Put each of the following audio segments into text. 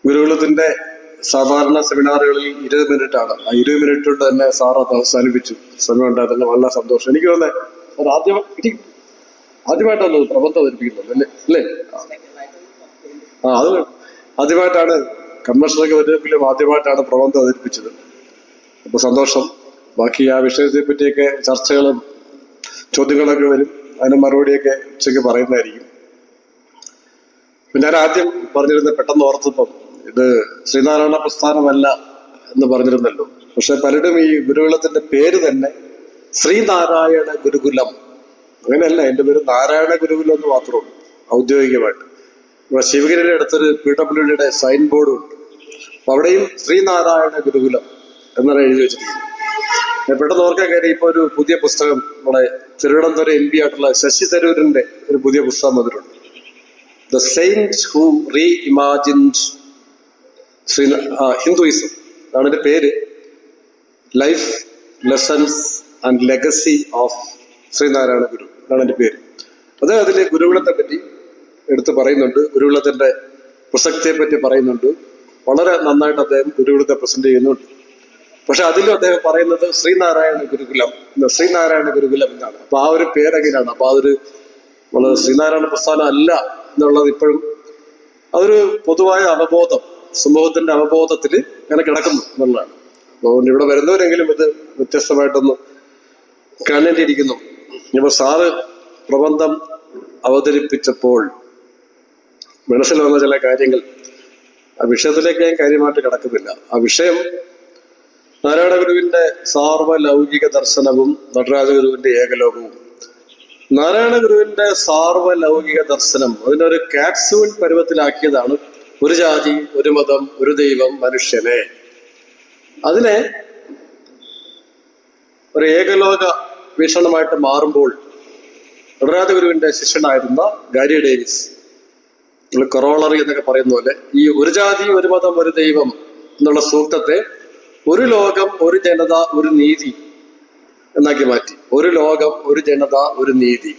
ഗുരുകുലത്തിന്റെ സാധാരണ സെമിനാറുകളിൽ 20 മിനിറ്റാണ്. ആ 20 മിനിറ്റ് കൊണ്ട് തന്നെ സാർ അത് അവസാനിപ്പിച്ചു. സമയം ഉണ്ടായിരുന്നു. വളരെ സന്തോഷം. എനിക്ക് തോന്നുന്നത് ആദ്യമായിട്ടാണ് പ്രബന്ധം അവതരിപ്പിക്കുന്നത് അല്ലേ? അത് ആദ്യമായിട്ടാണ് കൺവെൻഷനൊക്കെ വരുമെങ്കിലും ആദ്യമായിട്ടാണ് പ്രബന്ധം അവതരിപ്പിച്ചത്. അപ്പൊ സന്തോഷം. ബാക്കി ആ വിഷയത്തെ പറ്റിയൊക്കെ ചർച്ചകളും ചോദ്യങ്ങളൊക്കെ വരും. അതിന് മറുപടിയൊക്കെ ഉച്ചയ്ക്ക് പറയുന്നതായിരിക്കും. ഞാൻ ആദ്യം പറഞ്ഞിരുന്ന പെട്ടെന്ന് ഓർത്തപ്പം ഇത് ശ്രീനാരായണ പ്രസ്ഥാനമല്ല എന്ന് പറഞ്ഞിരുന്നല്ലോ. പക്ഷെ പലരും ഈ ഗുരുകുലത്തിന്റെ പേര് തന്നെ ശ്രീനാരായണ ഗുരുകുലം അങ്ങനെയല്ല. എൻ്റെ പേര് നാരായണ ഗുരുകുലം എന്ന് മാത്രമേ ഉള്ളൂ ഔദ്യോഗികമായിട്ട്. ഇവിടെ ശിവഗിരിയുടെ അടുത്തൊരു PWDയുടെ സൈൻ ബോർഡും ഉണ്ട്. അപ്പൊ അവിടെയും ശ്രീനാരായണ ഗുരുകുലം എന്നാണ് എഴുതി വെച്ചിരിക്കുന്നത്. ഞാൻ പെട്ടെന്ന് ഓർക്കാൻ കാര്യം ഇപ്പൊ ഒരു പുതിയ പുസ്തകം നമ്മുടെ തിരുവനന്തപുരം MP ആയിട്ടുള്ള ശശി തരൂരിന്റെ ഒരു പുതിയ പുസ്തകം വന്നിട്ടുണ്ട്. The Saints Who Reimagined Hinduism ആണ് എൻ്റെ പേര്. Life lessons and legacy of Sreenarayana Guru എന്നാണ് എൻ്റെ പേര്. അത് അതിൽ ഗുരുകുലത്തെ പറ്റി എടുത്ത് പറയുന്നുണ്ട്. ഗുരുകുലത്തിന്റെ പ്രസക്തിയെ പറ്റി പറയുന്നുണ്ട്. വളരെ നന്നായിട്ട് അദ്ദേഹം ഗുരുകുലത്തെ പ്രസന്റ് ചെയ്യുന്നുണ്ട്. പക്ഷെ അതിലും അദ്ദേഹം പറയുന്നത് ശ്രീനാരായണ ഗുരുകുലം എന്നാണ്. അപ്പൊ ആ ഒരു പേരെങ്ങനെയാണ്? അപ്പൊ അതൊരു വളരെ ശ്രീനാരായണ പ്രസ്ഥാനം അല്ല എന്നുള്ളത് ഇപ്പോഴും അതൊരു പൊതുവായ അവബോധം, സമൂഹത്തിന്റെ അവബോധത്തിൽ ഇങ്ങനെ കിടക്കുന്നു എന്നുള്ളതാണ്. അതുകൊണ്ട് ഇവിടെ വരുന്നവരെങ്കിലും ഇത് വ്യത്യസ്തമായിട്ടൊന്ന് കാണേണ്ടിയിരിക്കുന്നു. ഇപ്പൊ സാറ് പ്രബന്ധം അവതരിപ്പിച്ചപ്പോൾ മനസ്സിൽ വന്ന ചില കാര്യങ്ങൾ, ആ വിഷയത്തിലേക്ക് ഞാൻ കാര്യമായിട്ട് കിടക്കുന്നില്ല. ആ വിഷയം നാരായണ ഗുരുവിന്റെ സാർവലൗകിക ദർശനവും നടരാജഗുരുവിന്റെ ഏകലോകവും. നാരായണ ഗുരുവിന്റെ സാർവലൗകിക ദർശനം അതിനൊരു ക്യാപ്സ്യൂൾ പരുവത്തിലാക്കിയതാണ് ഒരു ജാതി, ഒരു മതം, ഒരു ദൈവം, മനുഷ്യനെ. അതിനെ ഒരു ഏകലോക വീക്ഷണമായിട്ട് മാറുമ്പോൾ നടരാജ ഗുരുവിന്റെ ശിഷ്യനായിരുന്ന ഗാരി ഡേവിസ്, കൊറോളറി എന്നൊക്കെ പറയുന്ന പോലെ, ഈ ഒരു ജാതി, ഒരു മതം, ഒരു ദൈവം എന്നുള്ള സൂക്തത്തെ ഒരു ലോകം, ഒരു ജനത, ഒരു നീതി എന്നാക്കി മാറ്റി. ഒരു ലോകം, ഒരു ജനത, ഒരു നീതി.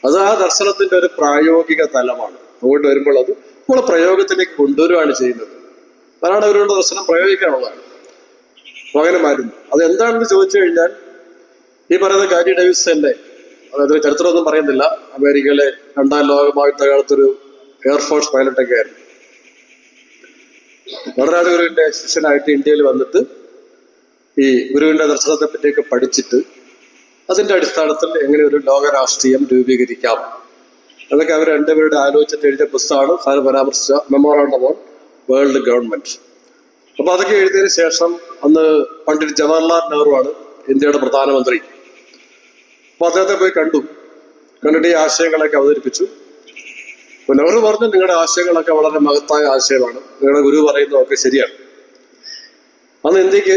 അത് ആ ദർശനത്തിന്റെ ഒരു പ്രായോഗിക തലമാണ്. അങ്ങോട്ട് വരുമ്പോൾ അത് നമ്മൾ പ്രയോഗത്തിലേക്ക് കൊണ്ടുവരുവാണ് ചെയ്യുന്നത്. അതാണ് അവരുടെ ദർശനം പ്രയോഗിക്കാനുള്ളതാണ്. അങ്ങനെ മാറുന്നു. അത് എന്താണെന്ന് ചോദിച്ചു കഴിഞ്ഞാൽ ഈ പറയുന്ന ഗാരി ഡേവിസിന്റെ, അതായത് ചരിത്രമൊന്നും പറയുന്നില്ല, അമേരിക്കയിലെ 2ാം ലോകമഹായുദ്ധകാലത്തൊരു എയർഫോഴ്സ് പൈലറ്റൊക്കെ ആയിരുന്നു. നടരാജ ഗുരുവിന്റെ ശിഷ്യനായിട്ട് ഇന്ത്യയിൽ വന്നിട്ട് ഈ ഗുരുവിന്റെ ദർശനത്തെ പറ്റിയൊക്കെ പഠിച്ചിട്ട് അതിന്റെ അടിസ്ഥാനത്തിൽ എങ്ങനെ ഒരു ലോകരാഷ്ട്രീയം രൂപീകരിക്കാം അതൊക്കെ അവർ രണ്ടുപേരുടെ ആലോചിച്ചിട്ട് എഴുതിയ പുസ്തകമാണ് സാറ് പരാമർശിച്ച മെമ്മോറാണ്ടം ഓൺ വേൾഡ് ഗവൺമെന്റ്. അപ്പൊ അതൊക്കെ എഴുതിയതിനു ശേഷം അന്ന് പണ്ഡിറ്റ് ജവഹർലാൽ നെഹ്റു ആണ് ഇന്ത്യയുടെ പ്രധാനമന്ത്രി. അപ്പൊ അദ്ദേഹത്തെ പോയി കണ്ടിട്ട് ഈ ആശയങ്ങളൊക്കെ അവതരിപ്പിച്ചു. അപ്പൊ നെഹ്റു പറഞ്ഞു, നിങ്ങളുടെ ആശയങ്ങളൊക്കെ വളരെ മഹത്തായ ആശയമാണ്, നിങ്ങളുടെ ഗുരു പറയുന്നതൊക്കെ ശരിയാണ്. അന്ന് ഇന്ത്യക്ക്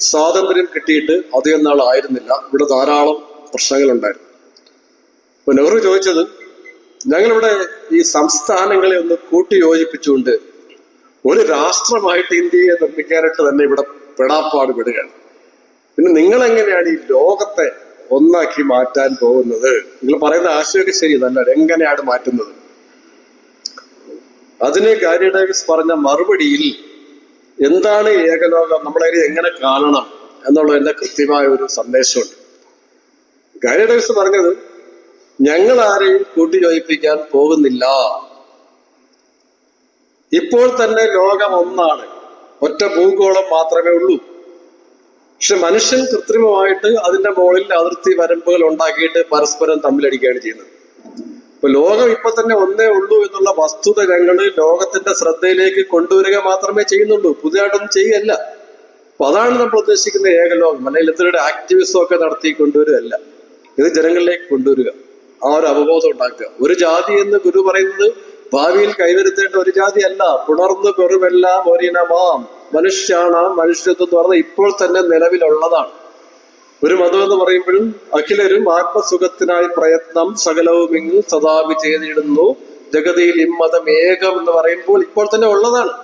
സ്വാതന്ത്ര്യം കിട്ടിയിട്ട് അധികം നാളായിരുന്നില്ല. ഇവിടെ ധാരാളം പ്രശ്നങ്ങളുണ്ടായിരുന്നു. അപ്പൊ നെഹ്റു ചോദിച്ചത്, ഞങ്ങളിവിടെ ഈ സംസ്ഥാനങ്ങളെ ഒന്ന് കൂട്ടിയോജിപ്പിച്ചുകൊണ്ട് ഒരു രാഷ്ട്രമായിട്ട് ഇന്ത്യയെ നിർമ്മിക്കാനായിട്ട് തന്നെ ഇവിടെ പെടാപ്പാട് പെടുകയാണ്. പിന്നെ നിങ്ങൾ എങ്ങനെയാണ് ഈ ലോകത്തെ ഒന്നാക്കി മാറ്റാൻ പോകുന്നത്? നിങ്ങൾ പറയുന്ന ആശയമൊക്കെ ശരി, നല്ല എങ്ങനെയാണ് മാറ്റുന്നത്? അതിന് ഗാരി ഡേവിസ് പറഞ്ഞ മറുപടിയിൽ എന്താണ് ഏകലോകം, നമ്മളതിനെ എങ്ങനെ കാണണം എന്നുള്ളതിന്റെ കൃത്യമായ ഒരു സന്ദേശമുണ്ട്. ഗാരി ഡേവിസ് പറഞ്ഞത്, ഞങ്ങൾ ആരെയും കൂട്ടിയോജിപ്പിക്കാൻ പോകുന്നില്ല. ഇപ്പോൾ തന്നെ ലോകം ഒന്നാണ്, ഒറ്റ ഭൂഗോളം മാത്രമേ ഉള്ളൂ. പക്ഷെ മനുഷ്യൻ കൃത്രിമമായിട്ട് അതിന്റെ മുകളിൽ അതിർത്തി വരമ്പുകൾ ഉണ്ടാക്കിയിട്ട് പരസ്പരം തമ്മിലടിക്കുകയാണ് ചെയ്യുന്നത്. ഇപ്പൊ ലോകം ഇപ്പൊ തന്നെ ഒന്നേ ഉള്ളൂ എന്നുള്ള വസ്തുത ഞങ്ങൾ ലോകത്തിന്റെ ശ്രദ്ധയിലേക്ക് കൊണ്ടുവരിക മാത്രമേ ചെയ്യുന്നുള്ളൂ, പുതിയതായിട്ടൊന്നും ചെയ്യുകയല്ല. അപ്പൊ അതാണ് നമ്മൾ ഉദ്ദേശിക്കുന്ന ഏകലോകം. അല്ലെങ്കിൽ എന്തിനൊരു ആക്ടിവിസം ഒക്കെ നടത്തി കൊണ്ടുവരികയല്ല, ഇത് ജനങ്ങളിലേക്ക് കൊണ്ടുവരിക, ആ ഒരു അവബോധം ഉണ്ടാക്കുക. ഒരു ജാതി എന്ന് ഗുരു പറയുന്നത് ഭാവിയിൽ കൈവരുത്തേണ്ട ഒരു ജാതി അല്ല, പുണർന്നു പെറുമെല്ലാം ഒരിനമാം മനുഷ്യാണാം മനുഷ്യത്വം എന്ന് പറഞ്ഞാൽ ഇപ്പോൾ തന്നെ നിലവിലുള്ളതാണ്. ഒരു മതം എന്ന് പറയുമ്പോഴും അഖിലരും ആത്മസുഖത്തിനായി പ്രയത്നം സകലവും ഇങ്ങ് സദാപി ചെയ്തിടുന്നു ജഗതിയിൽ ഇമ്മതം ഏകം എന്ന് പറയുമ്പോൾ ഇപ്പോൾ തന്നെ ഉള്ളതാണ്.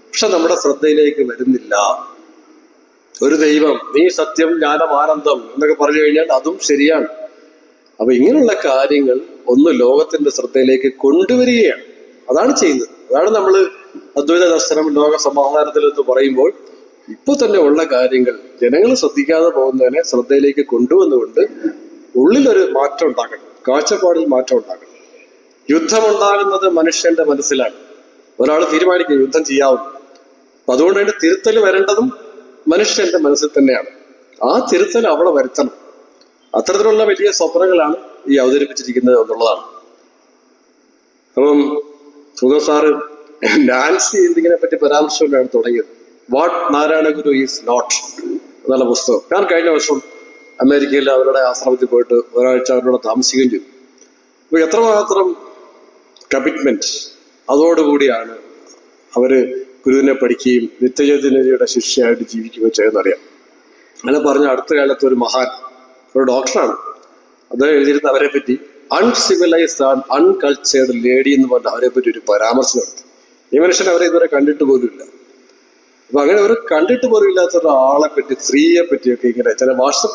പക്ഷെ നമ്മുടെ ശ്രദ്ധയിലേക്ക് വരുന്നില്ല. ഒരു ദൈവം, നീ സത്യം, ജ്ഞാനം, ആനന്ദം എന്നൊക്കെ പറഞ്ഞു കഴിഞ്ഞാൽ അതും ശരിയാണ്. അപ്പൊ ഇങ്ങനെയുള്ള കാര്യങ്ങൾ ഒന്ന് ലോകത്തിന്റെ ശ്രദ്ധയിലേക്ക് കൊണ്ടുവരികയാണ്. അതാണ് ചെയ്യുന്നത്. അതാണ് നമ്മൾ അദ്വൈത ദർശനം ലോക സമാധാനത്തിൽ എന്ന് പറയുമ്പോൾ ഇപ്പൊ തന്നെ ഉള്ള കാര്യങ്ങൾ ജനങ്ങൾ ശ്രദ്ധിക്കാതെ പോകുന്നതിനെ ശ്രദ്ധയിലേക്ക് കൊണ്ടുവന്നുകൊണ്ട് ഉള്ളിലൊരു മാറ്റം ഉണ്ടാക്കണം, കാഴ്ചപ്പാടിൽ മാറ്റം ഉണ്ടാക്കണം. യുദ്ധമുണ്ടാകുന്നത് മനുഷ്യന്റെ മനസ്സിലാണ്. ഒരാൾ തീരുമാനിക്കും യുദ്ധം ചെയ്യാവുന്നു. അപ്പൊ അതുകൊണ്ട് അതിന്റെ തിരുത്തൽ വരേണ്ടതും മനുഷ്യന്റെ മനസ്സിൽ തന്നെയാണ്. ആ തിരുത്തൽ അവിടെ വരുത്തണം. അത്തരത്തിലുള്ള വലിയ സ്വപ്നങ്ങളാണ് ഈ അവതരിപ്പിച്ചിരിക്കുന്നത് എന്നുള്ളതാണ്. അപ്പം സുധ സാറ് നാൻസി എന്തിനെ പറ്റി പരാമർശമാണ് തുടങ്ങിയത്. What Narayana Guru is not എന്നുള്ള പുസ്തകം. ഞാൻ കഴിഞ്ഞ വർഷം അമേരിക്കയിൽ അവരുടെ ആശ്രമത്തിൽ പോയിട്ട് ഒരാഴ്ച അവരോട് താമസിക്കുകയും ചെയ്തു. അപ്പൊ എത്രമാത്രം കമ്മിറ്റ്മെന്റ് അതോടുകൂടിയാണ് അവര് ഗുരുവിനെ പഠിക്കുകയും നിത്യചൈതന്യയുടെ ശിഷ്യയായിട്ട് ജീവിക്കുകയും ചെയ്യുന്നറിയാം. അങ്ങനെ പറഞ്ഞ അടുത്ത കാലത്ത് ഒരു മഹാൻ, ഒരു ഡോക്ടറാണ്, അത് എഴുതിയിരുന്ന അവരെ പറ്റി അൺസിവിലൈസ്ഡ് ആൻഡ് അൺകൾച്ചേർഡ് ലേഡി എന്ന് പറഞ്ഞ അവരെ പറ്റി ഒരു പരാമർശം നടത്തി. ഈ മനുഷ്യൻ അവരെ ഇതുവരെ കണ്ടിട്ട് പോലുമില്ല. അപ്പൊ അങ്ങനെ ഒരു കണ്ടിട്ട് പോലും ഇല്ലാത്ത ഒരാളെ പറ്റി, സ്ത്രീയെ പറ്റിയൊക്കെ ഇങ്ങനെ ചില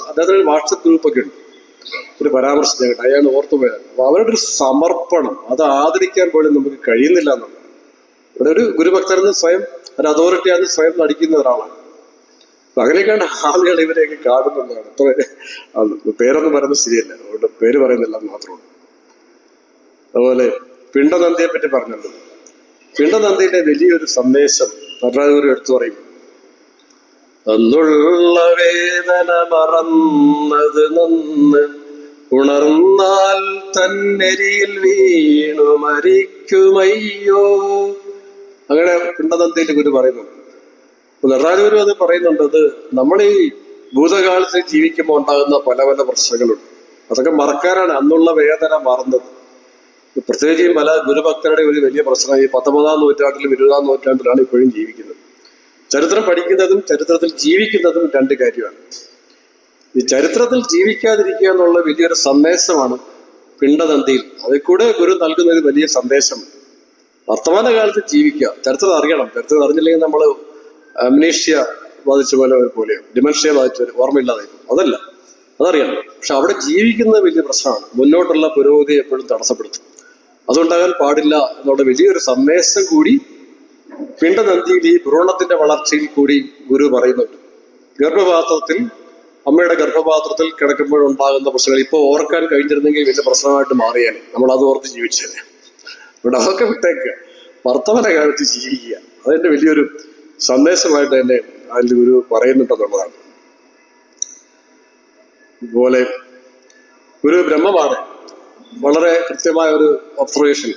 അദ്ദേഹത്തിന് വാട്സപ്പ് ഗ്രൂപ്പൊക്കെ ഉണ്ട്, ഒരു പരാമർശം കേട്ടോ, അയാൾ ഓർത്തുപോയത്. അപ്പൊ അവരുടെ ഒരു സമർപ്പണം അത് ആദരിക്കാൻ പോലും നമുക്ക് കഴിയുന്നില്ല എന്നുള്ളത്. ഇവിടെ ഒരു ഗുരുഭക്തരെന്ന് സ്വയം ഒരു അതോറിറ്റിയാണെന്ന് സ്വയം നടിക്കുന്ന ഒരാളാണ്. അപ്പൊ അങ്ങനെയൊക്കെയാണ് ആളുകൾ ഇവരെയൊക്കെ കാണുന്നുള്ളതാണ്. അത്ര പേരൊന്നും പറയുന്നത് ശരിയല്ല, അതുകൊണ്ട് പേര് പറയുന്നില്ല എന്ന് മാത്രമേ. അതുപോലെ പിണ്ടനന്ദിയെ പറ്റി പറഞ്ഞല്ലോ. പിണ്ടനന്ദിയുടെ വലിയൊരു സന്ദേശം നടരാജഗുരു എടുത്തു പറയും. അന്നുള്ള വേദന മറന്നത് നന്ന്, ഉണർന്നാൽ തന്നെരിയിൽ വീണു മരിക്കുമയ്യോ. അങ്ങനെ പിണ്ടനന്ദിയിൽ ഗുരു പറയുന്നുണ്ട്. നടരാജഗുരു അത് പറയുന്നുണ്ട്. അത് നമ്മൾ ഈ ഭൂതകാലത്തിൽ ജീവിക്കുമ്പോൾ ഉണ്ടാകുന്ന പല പല പ്രശ്നങ്ങളുണ്ട്, അതൊക്കെ മറക്കാനാണ് അന്നുള്ള വേദന മറന്നത്. പ്രത്യേകിച്ചും പല ഗുരുഭക്തരുടെ ഒരു വലിയ പ്രശ്നം ഈ 19-ാം നൂറ്റാണ്ടിലും 20-ാം നൂറ്റാണ്ടിലാണ് ഇപ്പോഴും ജീവിക്കുന്നത്. ചരിത്രം പഠിക്കുന്നതും ചരിത്രത്തിൽ ജീവിക്കുന്നതും രണ്ട് കാര്യമാണ്. ഈ ചരിത്രത്തിൽ ജീവിക്കാതിരിക്കുക എന്നുള്ള വലിയൊരു സന്ദേശമാണ് പിണ്ടനന്ദിയിൽ. അതിൽ കൂടെ ഗുരു നൽകുന്ന ഒരു വലിയ സന്ദേശം. വർത്തമാനകാലത്ത് ജീവിക്കുക, ചരിത്രം അറിയണം. ചരിത്രം അറിഞ്ഞില്ലെങ്കിൽ നമ്മൾ അമ്നീഷ്യ ബാധിച്ച പോലെയോ ഡിമെൻഷ്യ ബാധിച്ചവർ ഓർമ്മയില്ലാതെ അതല്ല, അതറിയണം. പക്ഷെ അവിടെ ജീവിക്കുന്നത് വലിയ പ്രശ്നമാണ്. മുന്നോട്ടുള്ള പുരോഗതി എപ്പോഴും തടസ്സപ്പെടുത്തും. അതുണ്ടാകാൻ പാടില്ല എന്നുള്ള വലിയൊരു സന്ദേശം കൂടി പിണ്ടനന്ദിയിൽ ഈ ഭ്രൂണത്തിന്റെ വളർച്ചയിൽ കൂടി ഗുരു പറയുന്നുണ്ട്. ഗർഭപാത്രത്തിൽ, അമ്മയുടെ ഗർഭപാത്രത്തിൽ കിടക്കുമ്പോഴുണ്ടാകുന്ന പ്രശ്നങ്ങൾ ഇപ്പോൾ ഓർക്കാൻ കഴിഞ്ഞിരുന്നെങ്കിൽ വലിയ പ്രശ്നമായിട്ട് മാറിയാലേ നമ്മൾ അത് ഓർത്ത് ജീവിച്ചേനെ. ഇവിടെ അതൊക്കെ വിട്ടേക്കുക, വർത്തമാനകാലത്ത് ജീവിക്കുക. അതിന്റെ വലിയൊരു സന്ദേശമായിട്ട് തന്നെ അതിൽ ഗുരു പറയുന്നുണ്ടെന്നുള്ളതാണ്. അതുപോലെ ഗുരു ബ്രഹ്മമാണ്. വളരെ കൃത്യമായ ഒരു ഒബ്സർവേഷൻ,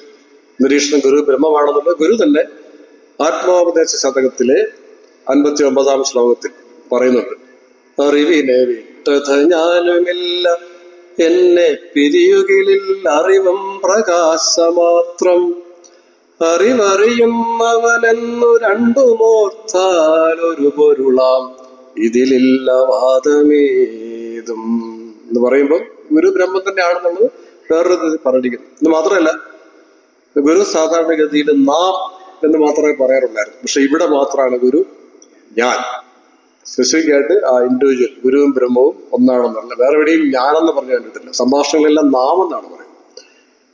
നിരീക്ഷണം. ഗുരു ബ്രഹ്മമാണെന്നുള്ളത് ഗുരു തന്നെ ആത്മോപദേശ ശതകത്തിലെ 59-ാം ശ്ലോകത്തിൽ പറയുന്നുണ്ട്. അറിവിനെ വിട്ടത് ഞാനുമില്ല, എന്നെ പിരിയുകിലിൽ അറിവും പ്രകാശമാത്രം. അറിവറിയുന്നവനെന്നു രണ്ടുമോർത്താൽ ഒരു പൊരുളാം, ഇതിലില്ല വാദമേതും എന്ന് പറയുമ്പോൾ ഗുരു ബ്രഹ്മം തന്നെയാണെന്നുള്ളത് വേറൊരു പറഞ്ഞിരിക്കുന്നു. ഇത് മാത്രമല്ല, ഗുരു സാധാരണഗതിയിൽ നാം എന്ന് മാത്രമേ പറയാറുള്ളായിരുന്നു. പക്ഷെ ഇവിടെ മാത്രമാണ് ഗുരു ഞാൻ, സ്പെസിഫിക് ആയിട്ട് ആ ഇൻഡിവിജ്വൽ ഗുരുവും ബ്രഹ്മവും ഒന്നാണെന്നുള്ള. വേറെ എവിടെയും ഞാനെന്ന് പറഞ്ഞു കണ്ടിട്ടില്ല. സംഭാഷണങ്ങളെല്ലാം നാം എന്നാണ് പറയുന്നത്.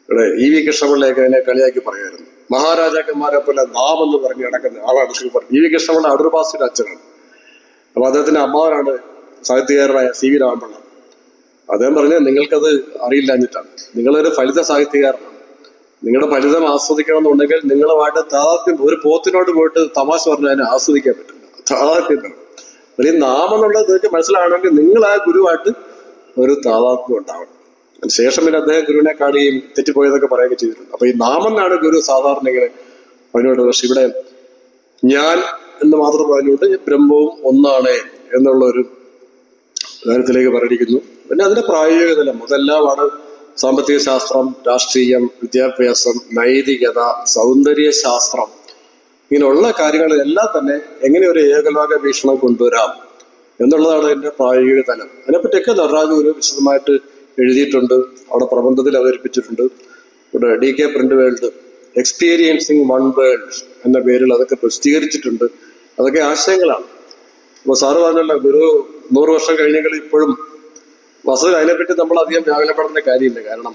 ഇവിടെ EV കൃഷ്ണപിള്ളയൊക്കെ അതിനെ കളിയാക്കി പറയുമായിരുന്നു. മഹാരാജാക്കന്മാരെ പോലെ നാം എന്ന് പറഞ്ഞ് കിടക്കുന്ന ആളാണ് EV കൃഷ്ണപിള്ള. അടൂർ ബാസിയുടെ അച്ഛനാണ്. അപ്പൊ അദ്ദേഹത്തിന്റെ അമ്മാവനാണ് സാഹിത്യകാരനായ CV രാമപിള്ള. അദ്ദേഹം പറഞ്ഞത് നിങ്ങൾക്കത് അറിയില്ലാഞ്ഞിട്ടാണ്. നിങ്ങളൊരു ഫലിത സാഹിത്യകാരനാണ്. നിങ്ങളുടെ ഫലിതം ആസ്വദിക്കണമെന്നുണ്ടെങ്കിൽ നിങ്ങളുമായിട്ട് താതാത്മ്യം, ഒരു പോത്തിനോട് പോയിട്ട് തമാശ പറഞ്ഞാൽ അതിനെ ആസ്വദിക്കാൻ പറ്റില്ല. താതാത്മ്യം വേണം. വലിയ നാം എന്നുള്ളത് നിങ്ങൾക്ക് മനസ്സിലാണെങ്കിൽ നിങ്ങൾ ആ ഗുരുവായിട്ട് ഒരു താതാത്മ്യം ഉണ്ടാവണം. അതിനുശേഷം പിന്നെ അദ്ദേഹം ഗുരുവിനെ കാണുകയും തെറ്റിപ്പോയതൊക്കെ പറയുകയും ചെയ്തിട്ടുണ്ട്. അപ്പൊ ഈ നാമെന്നാണ് ഗുരു സാധാരണ ഇങ്ങനെ പറഞ്ഞുകൊണ്ട്. പക്ഷെ ഇവിടെ ഞാൻ എന്ന് മാത്രം പറഞ്ഞുകൊണ്ട് ബ്രഹ്മവും ഒന്നാണ് എന്നുള്ള ഒരു കാര്യത്തിലേക്ക് പറഞ്ഞിരിക്കുന്നു. പിന്നെ അതിന്റെ പ്രായോഗിക തലം അതെല്ലാമാണ്. സാമ്പത്തിക ശാസ്ത്രം, രാഷ്ട്രീയം, വിദ്യാഭ്യാസം, നൈതികത, സൗന്ദര്യ ശാസ്ത്രം, ഇങ്ങനെയുള്ള കാര്യങ്ങളെല്ലാം തന്നെ എങ്ങനെ ഒരു ഏകലോക വീക്ഷണം കൊണ്ടുവരാം എന്നുള്ളതാണ് അതിന്റെ പ്രായോഗിക തലം. അതിനെപ്പറ്റിയൊക്കെ നടരാജഗുരു വിശദമായിട്ട് എഴുതിയിട്ടുണ്ട്, അവിടെ പ്രബന്ധത്തിൽ അവതരിപ്പിച്ചിട്ടുണ്ട്. ഇവിടെ DK print world experiencing one world എന്ന പേരിൽ അതൊക്കെ പ്രസിദ്ധീകരിച്ചിട്ടുണ്ട്. അതൊക്കെ ആശയങ്ങളാണ്. അപ്പൊ സാറ് പറഞ്ഞല്ലോ, ഗുരു 100 വർഷം കഴിഞ്ഞെങ്കിൽ ഇപ്പോഴും വസ്തുത അതിനെപ്പറ്റി നമ്മൾ അധികം വ്യാകുലപ്പെടേണ്ട കാര്യമില്ല. കാരണം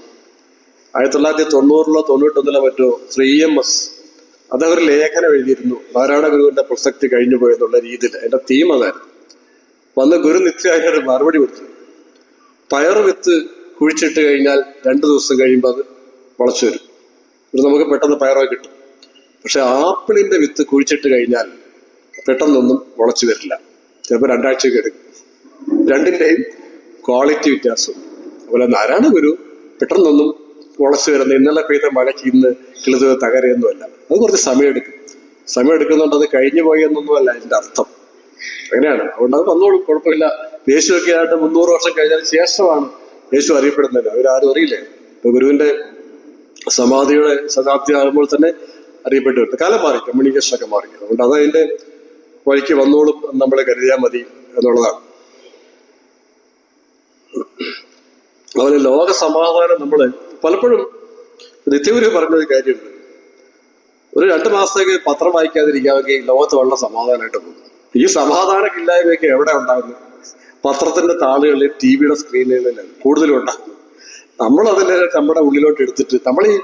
1990-ലോ 91-ലോ മറ്റോ ശ്രീ EMS അദ്ദേഹം ഒരു ലേഖനം എഴുതിയിരുന്നു, നാരായണ ഗുരുവിന്റെ പ്രസക്തി കഴിഞ്ഞു പോയെന്നുള്ള രീതിയിൽ. എന്റെ തീം അതായിരുന്നു. വന്ന് ഗുരു നിത്യം അതിനൊരു മറുപടി കൊടുത്തു. പയർ വിത്ത് കുഴിച്ചിട്ട് കഴിഞ്ഞാൽ 2 ദിവസം കഴിയുമ്പോൾ അത് മുളച്ചു വരും. ഇത് നമുക്ക് പെട്ടെന്ന് പയറൊക്കെ കിട്ടും. പക്ഷെ ആപ്പിളിന്റെ വിത്ത് കുഴിച്ചിട്ട് കഴിഞ്ഞാൽ പെട്ടെന്നൊന്നും മുളച്ചു വരില്ല, ചിലപ്പോൾ 2 ആഴ്ചയൊക്കെ എടുക്കും. രണ്ടിൻ്റെയും ക്വാളിറ്റി വ്യത്യാസം. അതുപോലെ നാരായണ ഗുരു പെട്ടെന്നൊന്നും മുളച്ചു വരുന്ന ഇന്നലെ പെയ്ത മഴയ്ക്ക് ഇന്ന് കിളുത് തകരയൊന്നുമല്ല. അത് കുറച്ച് സമയമെടുക്കും. സമയം എടുക്കുന്നുണ്ട്, അത് കഴിഞ്ഞു പോയി എന്നൊന്നുമല്ല അതിൻ്റെ അർത്ഥം. അങ്ങനെയാണ്. അതുകൊണ്ട് അത് വന്നോളും, കുഴപ്പമില്ല. യേശുവൊക്കെ ആയിട്ട് 300 വർഷം കഴിഞ്ഞതിന് ശേഷമാണ് യേശു അറിയപ്പെടുന്നത്. അവരാരും അറിയില്ലേ. ഇപ്പൊ ഗുരുവിന്റെ സമാധിയുടെ ശതാബ്ദി ആകുമ്പോൾ തന്നെ അറിയപ്പെട്ടു വരുന്നത്. കാലം മാറി, കമ്മ്യൂണിക്കേഷനൊക്കെ മാറി. അതുകൊണ്ട് അത് അതിന്റെ വഴിക്ക് വന്നോളും നമ്മളെ കരുതിയാൽ മതി എന്നുള്ളതാണ്. അതുപോലെ ലോക സമാധാനം നമ്മൾ പലപ്പോഴും നിത്യഗുരു പറഞ്ഞൊരു കാര്യമുണ്ട്. ഒരു 2 മാസത്തേക്ക് പത്രം വായിക്കാതിരിക്കാമെങ്കിൽ ലോകത്ത് വളരെ സമാധാനമായിട്ട് പോകും. ഈ സമാധാനമില്ലായ്മയൊക്കെ എവിടെ ഉണ്ടാകുന്നു? പത്രത്തിന്റെ താളുകളിൽ, TV-യുടെ സ്ക്രീനുകളിലാണ് കൂടുതലും ഉണ്ടാകുന്നത്. നമ്മളതിനെ നമ്മുടെ ഉള്ളിലോട്ട് എടുത്തിട്ട് നമ്മൾ ഈ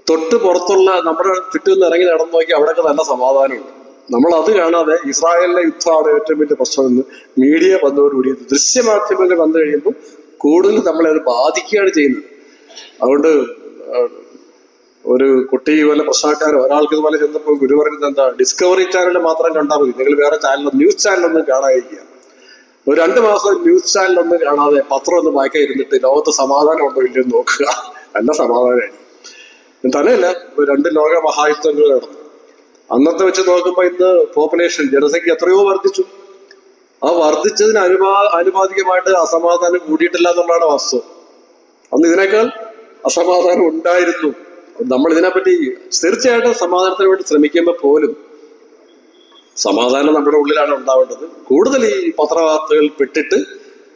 തൊട്ട് പുറത്തുള്ള നമ്മുടെ ചുറ്റും ഇറങ്ങി നടന്നു നോക്കി അവിടെയൊക്കെ നല്ല സമാധാനമുണ്ട്. നമ്മൾ അത് കാണാതെ ഇസ്രായേലിലെ യുദ്ധമാണ് ഏറ്റവും വലിയ പ്രശ്നമെന്ന് മീഡിയ വന്നതോടുകൂടി, ദൃശ്യമാധ്യമങ്ങൾ വന്നു കഴിയുമ്പോൾ കൂടുതൽ നമ്മളെ അത് ബാധിക്കുകയാണ് ചെയ്യുന്നത്. അതുകൊണ്ട് ഒരു കുട്ടി വല്ല പ്രശ്നക്കാരോ ഒരാൾക്ക് ഇതുപോലെ ചെന്നപ്പോൾ ഗുരു പറയുന്നത് എന്താ, ഡിസ്കവറി ചാനൽ മാത്രം കണ്ടാൽ മതി, നിങ്ങൾ വേറെ ചാനൽ, ന്യൂസ് ചാനലൊന്നും കാണാതിരിക്കുക. ഒരു 2 മാസം ന്യൂസ് ചാനലൊന്നും കാണാതെ പത്രം ഒന്നും വായിക്കാൻ ഇരുന്നിട്ട് ലോകത്ത് സമാധാനം ഉണ്ടോ ഇല്ലെന്ന് നോക്കുക. നല്ല സമാധാനമാണ്. തന്നെയല്ല, 2 ലോക മഹായുദ്ധങ്ങൾ നടന്നു. അന്നത്തെ വെച്ച് നോക്കുമ്പോൾ ഇന്ന് പോപ്പുലേഷൻ, ജനസംഖ്യ എത്രയോ വർദ്ധിച്ചു. ആ വർദ്ധിച്ചതിന് ആനുപാതികമായിട്ട് അസമാധാനം കൂടിയിട്ടില്ല എന്നുള്ളതാണ് വാസ്തവം. അന്ന് ഇതിനേക്കാൾ അസമാധാനം ഉണ്ടായിരുന്നു. നമ്മൾ ഇതിനെപ്പറ്റി തീർച്ചയായിട്ടും സമാധാനത്തിന് വേണ്ടി ശ്രമിക്കുമ്പോൾ പോലും സമാധാനം നമ്മുടെ ഉള്ളിലാണ് ഉണ്ടാവേണ്ടത്. കൂടുതൽ ഈ പത്രവാർത്തകൾ പെട്ടിട്ട്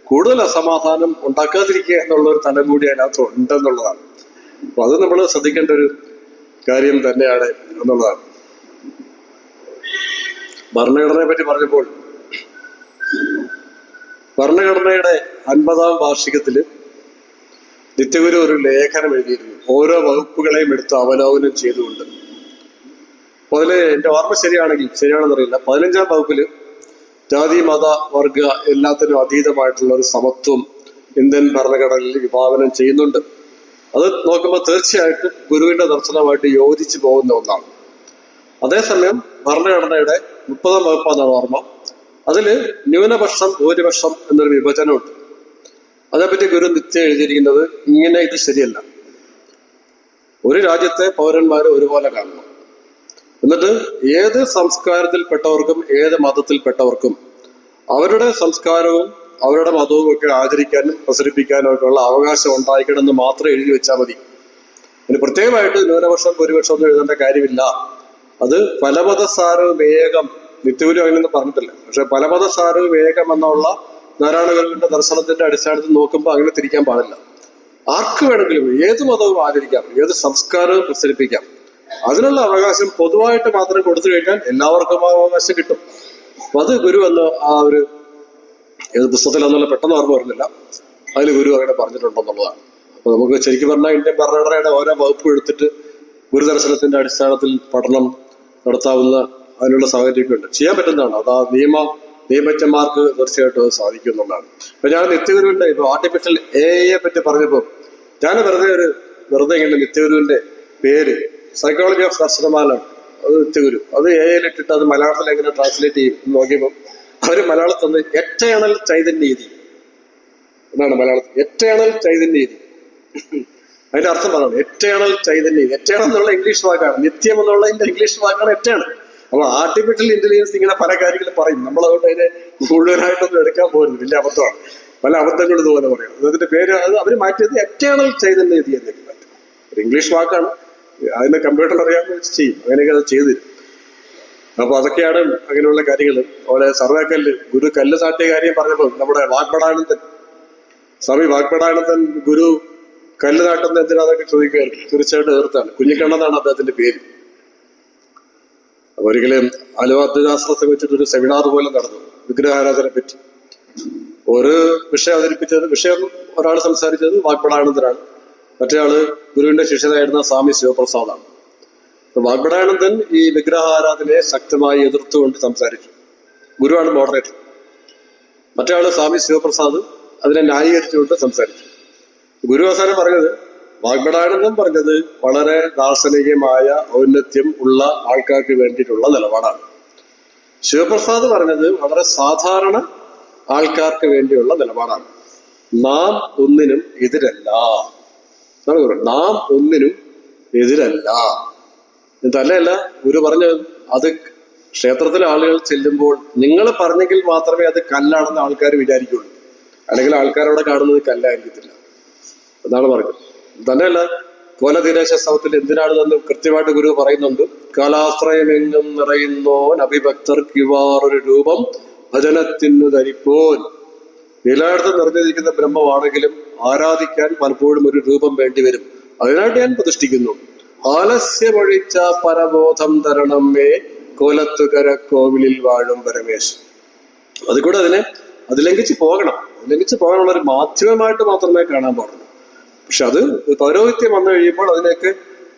കൂടുതൽ അസമാധാനം ഉണ്ടാക്കാതിരിക്കുക എന്നുള്ള ഒരു തലം കൂടി അതിനകത്ത് ഉണ്ടെന്നുള്ളതാണ്. അപ്പൊ അത് നമ്മൾ ശ്രദ്ധിക്കേണ്ട ഒരു കാര്യം തന്നെയാണ് എന്നുള്ളതാണ്. ഭരണഘടനയെ പറ്റി പറഞ്ഞപ്പോൾ, ഭരണഘടനയുടെ 50ാം വാർഷികത്തില് നിത്യഗുരു ഒരു ലേഖനം എഴുതിയിരുന്നു, ഓരോ വകുപ്പുകളെയും എടുത്ത് അവലോകനം ചെയ്തുകൊണ്ട്. അപ്പോൾ അതില് എൻ്റെ ഓർമ്മ ശരിയാണെന്നറിയില്ല, 15ാം വകുപ്പില് ജാതി, മത, വർഗ എല്ലാത്തിനും അതീതമായിട്ടുള്ള ഒരു സമത്വം ഇന്ത്യൻ ഭരണഘടനയിൽ വിഭാവനം ചെയ്യുന്നുണ്ട്. അത് നോക്കുമ്പോൾ തീർച്ചയായിട്ടും ഗുരുവിന്റെ ദർശനമായിട്ട് യോജിച്ചു പോകുന്ന ഒന്നാണ്. അതേസമയം ഭരണഘടനയുടെ 30ാം വകുപ്പാണെന്നാണ് ഓർമ്മ, അതില് ന്യൂനപക്ഷം ഭൂരിപക്ഷം എന്നൊരു വിഭജനമുണ്ട്. അതേപ്പറ്റി ഗുരു നിത്യം എഴുതിയിരിക്കുന്നത് ഇങ്ങനെ, ഇത് ശരിയല്ല. ഒരു രാജ്യത്തെ പൗരന്മാരെ ഒരുപോലെ കാണണം. എന്നിട്ട് ഏത് സംസ്കാരത്തിൽപ്പെട്ടവർക്കും ഏത് മതത്തിൽപ്പെട്ടവർക്കും അവരുടെ സംസ്കാരവും അവരുടെ മതവും ഒക്കെ ആചരിക്കാനും പ്രസരിപ്പിക്കാനും ഒക്കെ ഉള്ള അവകാശം ഉണ്ടായിരിക്കണമെന്ന് മാത്രം എഴുതി വെച്ചാൽ മതി. അതിന് പ്രത്യേകമായിട്ട് ന്യൂനപക്ഷം ഭൂരിപക്ഷം ഒന്നും എഴുതേണ്ട കാര്യമില്ല. അത് പലമതസാരവും ഏകം, നിത്യഗുരു അങ്ങനെയൊന്നും പറഞ്ഞിട്ടില്ല. പക്ഷെ പലമതസാരവും ഏകം എന്നുള്ള നാരായണ ഗുരുവിന്റെ ദർശനത്തിന്റെ അടിസ്ഥാനത്തിൽ നോക്കുമ്പോൾ അങ്ങനെ തിരിക്കാൻ പാടില്ല. ആർക്ക് വേണമെങ്കിലും ഏത് മതവും ആചരിക്കാം, ഏത് സംസ്കാരവും പ്രസരിപ്പിക്കാം. അതിനുള്ള അവകാശം പൊതുവായിട്ട് മാത്രം കൊടുത്തു കഴിഞ്ഞാൽ എല്ലാവർക്കും ആ അവകാശം കിട്ടും. അപ്പൊ അത് ഗുരു എന്ന് ആ ഒരു ഏത് പുസ്തകത്തിലെന്നുള്ള പെട്ടെന്ന് ഓർമ്മ വരുന്നില്ല, അതിൽ ഗുരു അങ്ങനെ പറഞ്ഞിട്ടുണ്ടെന്നുള്ളതാണ്. അപ്പൊ നമുക്ക് ശരിക്കും പറഞ്ഞാൽ ഇന്ത്യൻ ഭരണഘടനയുടെ ഓരോ വകുപ്പ് എടുത്തിട്ട് ഗുരുദർശനത്തിന്റെ അടിസ്ഥാനത്തിൽ പഠനം നടത്താവുന്ന അതിനുള്ള സാഹചര്യമൊക്കെ ഉണ്ട്, ചെയ്യാൻ പറ്റുന്നതാണ്. അത് ആ നിയമജ്ഞന്മാർക്ക് തീർച്ചയായിട്ടും അത് സാധിക്കും എന്നുള്ളതാണ്. ഇപ്പൊ ഞാൻ നിത്യഗുരുവിന്റെ ഇപ്പൊ ആർട്ടിഫിഷ്യൽ AI പറ്റി പറഞ്ഞപ്പോൾ ഞാൻ വെറുതെ ഇങ്ങനെ നിത്യഗുരുവിന്റെ പേര് സൈക്കോളജി ഓഫ് ദർശനമാലാണ്, അത് നിത്യഗുരു, അത് AI ഇട്ടിട്ട് അത് മലയാളത്തിൽ എങ്ങനെ ട്രാൻസ്ലേറ്റ് ചെയ്യും നോക്കിയപ്പോൾ അവര് മലയാളത്തിൽ നിന്ന് എറ്റേണൽ ചൈതന്യനീതി എന്നാണ് മലയാളത്തിൽ. എറ്റേണൽ ചൈതന്യനീതി അതിന്റെ അർത്ഥം പറയണം, എറ്റേണൽ ചൈതന്യനീതി. എറ്റേണൽ എന്നുള്ള ഇംഗ്ലീഷ് വാക്കാണ്, നിത്യം എന്നുള്ളതിന്റെ ഇംഗ്ലീഷ് വാക്കാണ് എറ്റേണൽ. അപ്പൊ ആർട്ടിഫിഷ്യൽ ഇന്റലിജൻസ് ഇങ്ങനെ പല കാര്യങ്ങളും പറയും, നമ്മൾ അതുകൊണ്ട് അതിനെ മുഴുവനായിട്ടൊന്നും എടുക്കാൻ പോകുന്നത് വലിയ അബദ്ധമാണ്. പല അബദ്ധങ്ങൾ ഇതുപോലെ പറയും. അതിന്റെ പേര് അത് അവർ മാറ്റിയത് എറ്റേണൽ ചൈതന്യനീതി എന്നൊക്കെ മാറ്റും. ഒരു ഇംഗ്ലീഷ് വാക്കാണ്, അതിന് കമ്പ്യൂട്ടർ അറിയാമെന്ന് വെച്ച് ചെയ്യും, അങ്ങനെയൊക്കെ അത് ചെയ്തു തരും. അപ്പൊ അതൊക്കെയാണ് അങ്ങനെയുള്ള കാര്യങ്ങൾ. അവിടെ സർവേക്കല്ല്, ഗുരു കല്ല് നാട്ടിയ കാര്യം പറഞ്ഞപ്പോൾ നമ്മുടെ സ്വാമി വാഗ്ഭടാനന്ദൻ ഗുരു കല്ല് നാട്ടുന്ന എന്തിനാന്നൊക്കെ ചോദിക്കുമായിരുന്നു. തീർച്ചയായിട്ടും എതിർത്താണ്. കുഞ്ഞിക്കണ്ണെന്നാണ് അദ്ദേഹത്തിന്റെ പേര്. അപ്പൊ ഒരിക്കലും ആലുവ അദ്വൈതാശ്രമത്തെ വെച്ചിട്ടൊരു സെമിനാർ പോലെ നടന്നു വിഗ്രഹാരാധനെ പറ്റി. ഒരു വിഷയം ഒരാൾ സംസാരിച്ചത് വാഗ്ഭടാനന്ദനാണ്, മറ്റേ ആള് ഗുരുവിന്റെ ശിഷ്യനായിരുന്ന സ്വാമി ശിവപ്രസാദാണ്. വാഗ്ഭടാനന്ദൻ ഈ വിഗ്രഹാരാധനയെ ശക്തമായി എതിർത്തുകൊണ്ട് സംസാരിച്ചു. ഗുരുവാണ് മോഡറേറ്റർ. മറ്റേ ആള് സ്വാമി ശിവപ്രസാദ് അതിനെ ന്യായീകരിച്ചുകൊണ്ട് സംസാരിച്ചു. ഗുരു അവസാനം പറഞ്ഞത്, വാഗ്ഭടാനന്ദൻ പറഞ്ഞത് വളരെ ദാർശനികമായ ഔന്നത്യം ഉള്ള ആൾക്കാർക്ക് വേണ്ടിയിട്ടുള്ള നിലപാടാണ്. ശിവപ്രസാദ് പറഞ്ഞത് വളരെ സാധാരണ ആൾക്കാർക്ക് വേണ്ടിയുള്ള നിലപാടാണ്. നാം ഒന്നിനും എതിരല്ല. നാം ഒന്നിനും എതിരല്ല. തന്നെയല്ല, ഗുരു പറഞ്ഞത്, അത് ക്ഷേത്രത്തിലെ ആളുകൾ ചെല്ലുമ്പോൾ നിങ്ങൾ പറഞ്ഞെങ്കിൽ മാത്രമേ അത് കല്ലാണെന്ന് ആൾക്കാർ വിചാരിക്കുള്ളൂ, അല്ലെങ്കിൽ ആൾക്കാരവിടെ കാണുന്നത് കല്ലായിരിക്കത്തില്ല എന്നാണ് പറഞ്ഞത്. തന്നെയല്ല, കോലതീരേശ സൗത്തിൽ എന്തിനാണെന്ന് കൃത്യമായിട്ട് ഗുരു പറയുന്നുണ്ട്. കാലാശ്രയമെങ്ങും നിറയുന്നോൻ അഭിഭക്തർക്ക് ഇവാറൊരു രൂപം ഭജനത്തിനു ധരിപ്പോൻ. എല്ലായിടത്തും നിറഞ്ഞിരിക്കുന്ന ബ്രഹ്മമാണെങ്കിലും ആരാധിക്കാൻ പലപ്പോഴും ഒരു രൂപം വേണ്ടിവരും. അതിനായിട്ട് ഞാൻ പ്രതിഷ്ഠിക്കുന്നു. ആലസ്യമൊഴിച്ച പരബോധം തരണമേ കോലത്തുകര കോവിലിൽ വാഴും പരമേശ്. അതുകൂടെ അത് ലംഘിച്ച് പോകണം. ലംഘിച്ച് പോകാനുള്ള ഒരു മാധ്യമമായിട്ട് മാത്രമേ കാണാൻ പാടുള്ളൂ. പക്ഷെ അത് പൗരോഹിത്യം വന്നു കഴിയുമ്പോൾ അതിലേക്ക്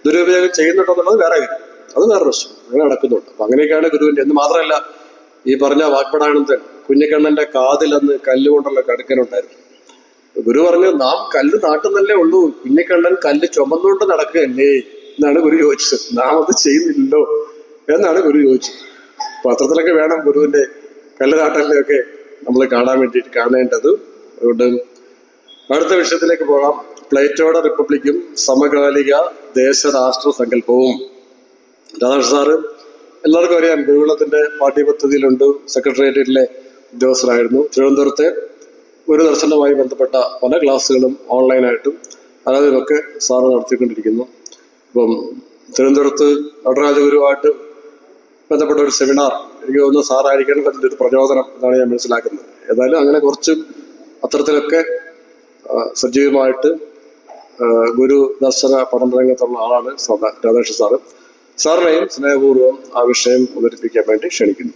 ദുരുപയോഗം ചെയ്യുന്നുണ്ടെന്നുള്ളത് വേറെ കാര്യം. അത് വേറെ പ്രശ്നം. അങ്ങനെ നടക്കുന്നുണ്ട്. അപ്പൊ അങ്ങനെയൊക്കെയാണ് ഗുരുവിന്റെ. എന്ന് മാത്രമല്ല, ഈ പറഞ്ഞ വാഗ്ഭടാനന്ദൻ കുഞ്ഞിക്കണ്ണന്റെ കാതിൽ അന്ന് കല്ലുകൊണ്ടുള്ള കടുക്കനുണ്ടായിരുന്നു. ഗുരു പറഞ്ഞു, നാം കല്ല് നാട്ടുന്നല്ലേ ഉള്ളൂ, കുഞ്ഞിക്കണ്ണൻ കല്ല് ചുമന്നുകൊണ്ട് നടക്കുകയല്ലേ എന്നാണ് ഗുരു ചോദിച്ചത്. നാം അത് ചെയ്യുന്നില്ലല്ലോ എന്നാണ് ഗുരു ചോദിച്ചത്. പത്രത്തിലൊക്കെ വേണം ഗുരുവിന്റെ കല്ല് നാട്ടലിനെയൊക്കെ നമ്മൾ കാണേണ്ടത്. അതുകൊണ്ട് അടുത്ത വിഷയത്തിലേക്ക് പോകാം. പ്ലേറ്റോയുടെ റിപ്പബ്ലിക്കും സമകാലിക ദേശരാഷ്ട്ര സങ്കല്പവും. രാധാകൃഷ്ണൻ സാറ് എല്ലാവർക്കും അറിയാം, ഗുരുകുലത്തിന്റെ പാഠ്യപദ്ധതിയിലുണ്ട്. സെക്രട്ടേറിയറ്റിലെ ഉദ്യോഗസ്ഥരായിരുന്നു. തിരുവനന്തപുരത്തെ ഒരു ദർശനവുമായി ബന്ധപ്പെട്ട പല ക്ലാസ്സുകളും ഓൺലൈനായിട്ടും അല്ലാതെയൊക്കെ സാറ് നടത്തിക്കൊണ്ടിരിക്കുന്നു. ഇപ്പം തിരുവനന്തപുരത്ത് നടരാജഗുരുവായിട്ട് ബന്ധപ്പെട്ട ഒരു സെമിനാർ, എനിക്ക് തോന്നുന്നു സാറായിരിക്കണം അതിൻ്റെ ഒരു പ്രചോദനം എന്നാണ് ഞാൻ മനസ്സിലാക്കുന്നത്. ഏതായാലും അങ്ങനെ കുറച്ചും അത്തരത്തിലൊക്കെ സജീവമായിട്ട് ഗുരു ദർശന പഠനരംഗത്തുള്ള ആളാണ് രാധാകൃഷ്ണൻ സാറ്. സാറിനെയും സ്നേഹപൂർവ്വം ആ വിഷയം അവതരിപ്പിക്കാൻ വേണ്ടി ക്ഷണിക്കുന്നു.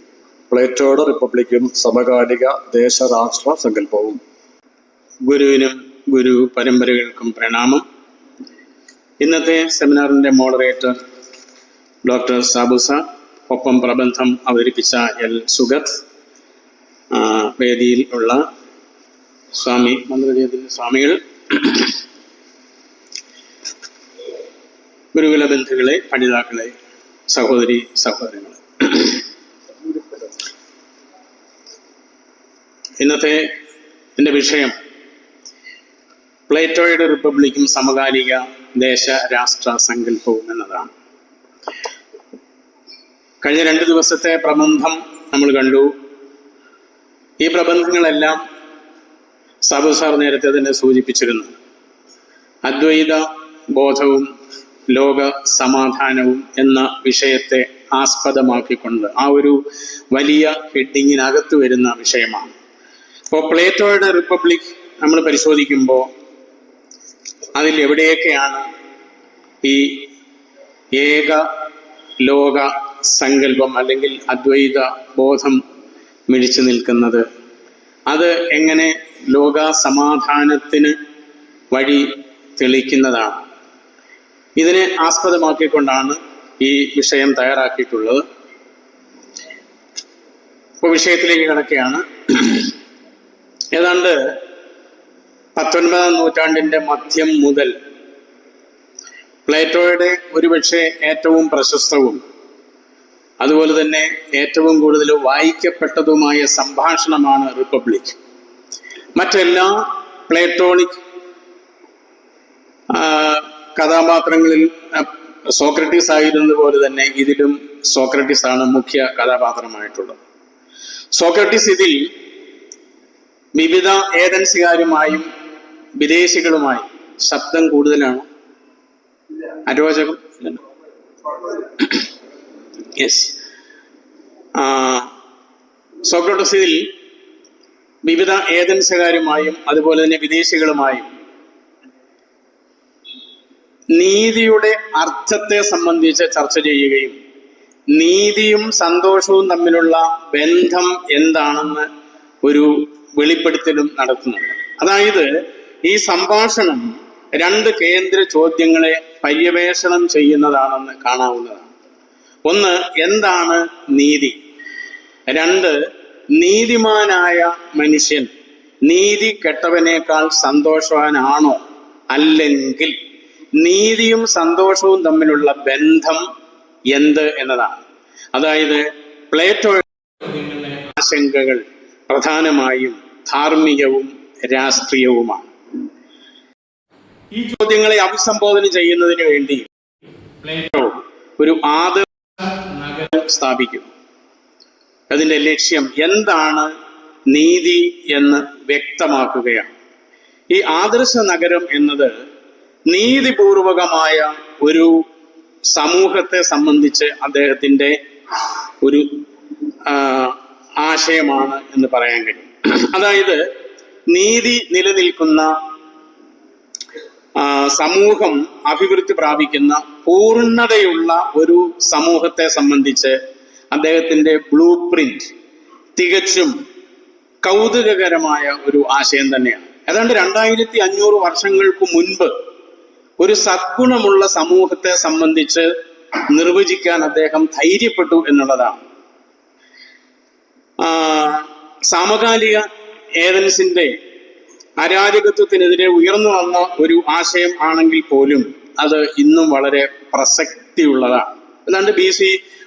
പ്ലേറ്റോയുടെ റിപ്പബ്ലിക്കും സമകാലിക ദേശരാഷ്ട്ര സങ്കല്പവും. ഗുരുവിനും ഗുരു പരമ്പരകൾക്കും പ്രണാമം. ഇന്നത്തെ സെമിനാറിൻ്റെ മോഡറേറ്റർ ഡോക്ടർ സാബു സാർ, ഒപ്പം പ്രബന്ധം അവതരിപ്പിച്ച എൽ സുഗത്, വേദിയിൽ ഉള്ള സ്വാമി സ്വാമികൾ, ഗുരുകുല ബന്ധുക്കളെ, പഠിതാക്കളെ, സഹോദരി സഹോദരങ്ങളെ, ഇന്നത്തെ എൻ്റെ വിഷയം പ്ലേറ്റോയുടെ റിപ്പബ്ലിക്കും സമകാലിക ദേശരാഷ്ട്ര സങ്കല്പവും എന്നതാണ്. കഴിഞ്ഞ 2 ദിവസത്തെ പ്രബന്ധം നമ്മൾ കണ്ടു. ഈ പ്രബന്ധങ്ങളെല്ലാം സാബു സാർ നേരത്തെ തന്നെ സൂചിപ്പിച്ചിരുന്നു. അദ്വൈത ബോധവും ലോക സമാധാനവും എന്ന വിഷയത്തെ ആസ്പദമാക്കിക്കൊണ്ട് ആ ഒരു വലിയ ഹെഡിങ്ങിനകത്ത് വരുന്ന വിഷയമാണ്. അപ്പോൾ പ്ലേറ്റോയുടെ റിപ്പബ്ലിക് നമ്മൾ പരിശോധിക്കുമ്പോൾ അതിൽ എവിടെയൊക്കെയാണ് ഈ ഏക ലോക സങ്കല്പം അല്ലെങ്കിൽ അദ്വൈത ബോധം മിഴിച്ചു നിൽക്കുന്നത്, അത് എങ്ങനെ ലോക സമാധാനത്തിന് വഴി തെളിക്കുന്നതാണ്. ഇതിനെ ആസ്പദമാക്കിക്കൊണ്ടാണ് ഈ വിഷയം തയ്യാറാക്കിയിട്ടുള്ളത്. ഇപ്പോൾ വിഷയത്തിലേക്ക് കടക്കുകയാണ്. ഏതാണ്ട് 19ാം നൂറ്റാണ്ടിൻ്റെ മധ്യം മുതൽ പ്ലേറ്റോയുടെ ഒരുപക്ഷെ ഏറ്റവും പ്രശസ്തവും അതുപോലെ തന്നെ ഏറ്റവും കൂടുതൽ വായിക്കപ്പെട്ടതുമായ സംഭാഷണമാണ് റിപ്പബ്ലിക്. മറ്റെല്ലാ പ്ലേറ്റോണിക് കഥാപാത്രങ്ങളിൽ സോക്രട്ടീസ് ആയിരുന്നത് പോലെ തന്നെ ഇതിലും സോക്രട്ടീസ് ആണ് മുഖ്യ കഥാപാത്രമായിട്ടുള്ളത്. സോക്രട്ടീസ് ഇതിൽ വിവിധ ഏതൻസുകാരുമായും വിദേശികളുമായും, ശബ്ദം കൂടുതലാണ്, അരോചകം, യെസ്, സോക്രട്ടീസ് ഇതിൽ വിവിധ ഏതൻസുകാരുമായും അതുപോലെ തന്നെ വിദേശികളുമായും നീതിയുടെ അർത്ഥത്തെ സംബന്ധിച്ച് ചർച്ച ചെയ്യുകയും നീതിയും സന്തോഷവും തമ്മിലുള്ള ബന്ധം എന്താണെന്ന് ഒരു വെളിപ്പെടുത്തലും നടത്തുന്നുണ്ട്. അതായത് ഈ സംഭാഷണം 2 കേന്ദ്ര ചോദ്യങ്ങളെ പര്യവേഷണം ചെയ്യുന്നതാണെന്ന് കാണാവുന്നതാണ്. ഒന്ന്, എന്താണ് നീതി? രണ്ട്, നീതിമാനായ മനുഷ്യൻ നീതി കെട്ടവനേക്കാൾ സന്തോഷവാനാണോ? അല്ലെങ്കിൽ നീതിയും സന്തോഷവും തമ്മിലുള്ള ബന്ധം എന്ത് എന്നതാണ്. അതായത് പ്ലേറ്റോയുടെ ആശങ്കകൾ പ്രധാനമായും ധാർമ്മികവും രാഷ്ട്രീയവുമാണ്. ഈ ചോദ്യങ്ങളെ അഭിസംബോധന ചെയ്യുന്നതിന് വേണ്ടി പ്ലേറ്റോ ഒരു ആദർശ നഗരം സ്ഥാപിക്കുന്നു. അതിന്റെ ലക്ഷ്യം എന്താണ് നീതി എന്ന് വ്യക്തമാക്കുകയാണ്. ഈ ആദർശ നഗരം എന്നത് നീതിപൂർവകമായ ഒരു സമൂഹത്തെ സംബന്ധിച്ച് അദ്ദേഹത്തിന്റെ ഒരു ആശയമാണ് എന്ന് പറയാൻ കഴിയും. അതായത് നീതി നിലനിൽക്കുന്ന സമൂഹം അഭിവൃദ്ധി പ്രാപിക്കുന്ന പൂർണ്ണതയുള്ള ഒരു സമൂഹത്തെ സംബന്ധിച്ച് അദ്ദേഹത്തിന്റെ ബ്ലൂ പ്രിന്റ് തികച്ചും കൗതുകകരമായ ഒരു ആശയം തന്നെയാണ്. ഏതാണ്ട് 2500 വർഷങ്ങൾക്ക് മുൻപ് ഒരു സദ്ഗുണമുള്ള സമൂഹത്തെ സംബന്ധിച്ച് നിർവചിക്കാൻ അദ്ദേഹം ധൈര്യപ്പെട്ടു എന്നുള്ളതാണ്. സമകാലിക ഏതൻസിന്റെ അരാജകത്വത്തിനെതിരെ ഉയർന്നു വന്ന ഒരു ആശയം ആണെങ്കിൽ പോലും അത് ഇന്നും വളരെ പ്രസക്തിയുള്ളതാണ്. ഏതാണ്ട് BC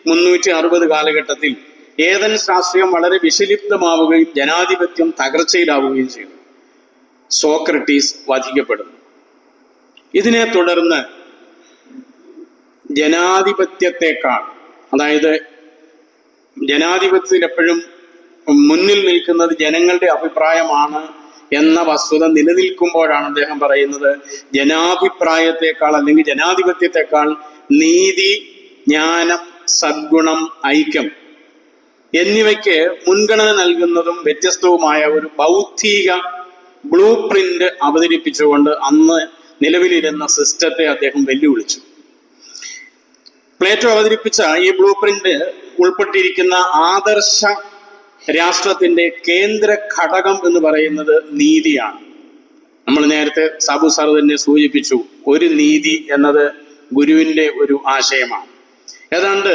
360 കാലഘട്ടത്തിൽ ഏതൻസ് രാഷ്ട്രീയം വളരെ വിഷലിപ്തമാവുകയും ജനാധിപത്യം തകർച്ചയിലാവുകയും ചെയ്തു. സോക്രട്ടീസ് വധിക്കപ്പെടുന്നു. ഇതിനെ തുടർന്ന് ജനാധിപത്യത്തെക്കാൾ, അതായത് ജനാധിപത്യത്തിൽ എപ്പോഴും മുന്നിൽ നിൽക്കുന്നത് ജനങ്ങളുടെ അഭിപ്രായമാണ് എന്ന വസ്തുത നിലനിൽക്കുമ്പോഴാണ് അദ്ദേഹം പറയുന്നത് ജനാഭിപ്രായത്തെക്കാൾ അല്ലെങ്കിൽ ജനാധിപത്യത്തെക്കാൾ നീതി, ജ്ഞാനം, സദ്ഗുണം, ഐക്യം എന്നിവയ്ക്ക് മുൻഗണന നൽകുന്നതും വ്യത്യസ്തവുമായ ഒരു ബൗദ്ധിക ബ്ലൂ പ്രിന്റ് അവതരിപ്പിച്ചുകൊണ്ട് അന്ന് നിലവിലിരുന്ന സിസ്റ്റത്തെ അദ്ദേഹം വെല്ലുവിളിച്ചു. പ്ലേറ്റോ അവതരിപ്പിച്ച ഈ ബ്ലൂ പ്രിന്റ് ഉൾപ്പെട്ടിരിക്കുന്ന ആദർശ രാഷ്ട്രത്തിന്റെ കേന്ദ്ര ഘടകം എന്ന് പറയുന്നത് നീതിയാണ്. നമ്മൾ നേരത്തെ സാബു സാർ തന്നെ സൂചിപ്പിച്ചു, ഒരു നീതി എന്നത് ഗുരുവിന്റെ ഒരു ആശയമാണ്. ഏതാണ്ട്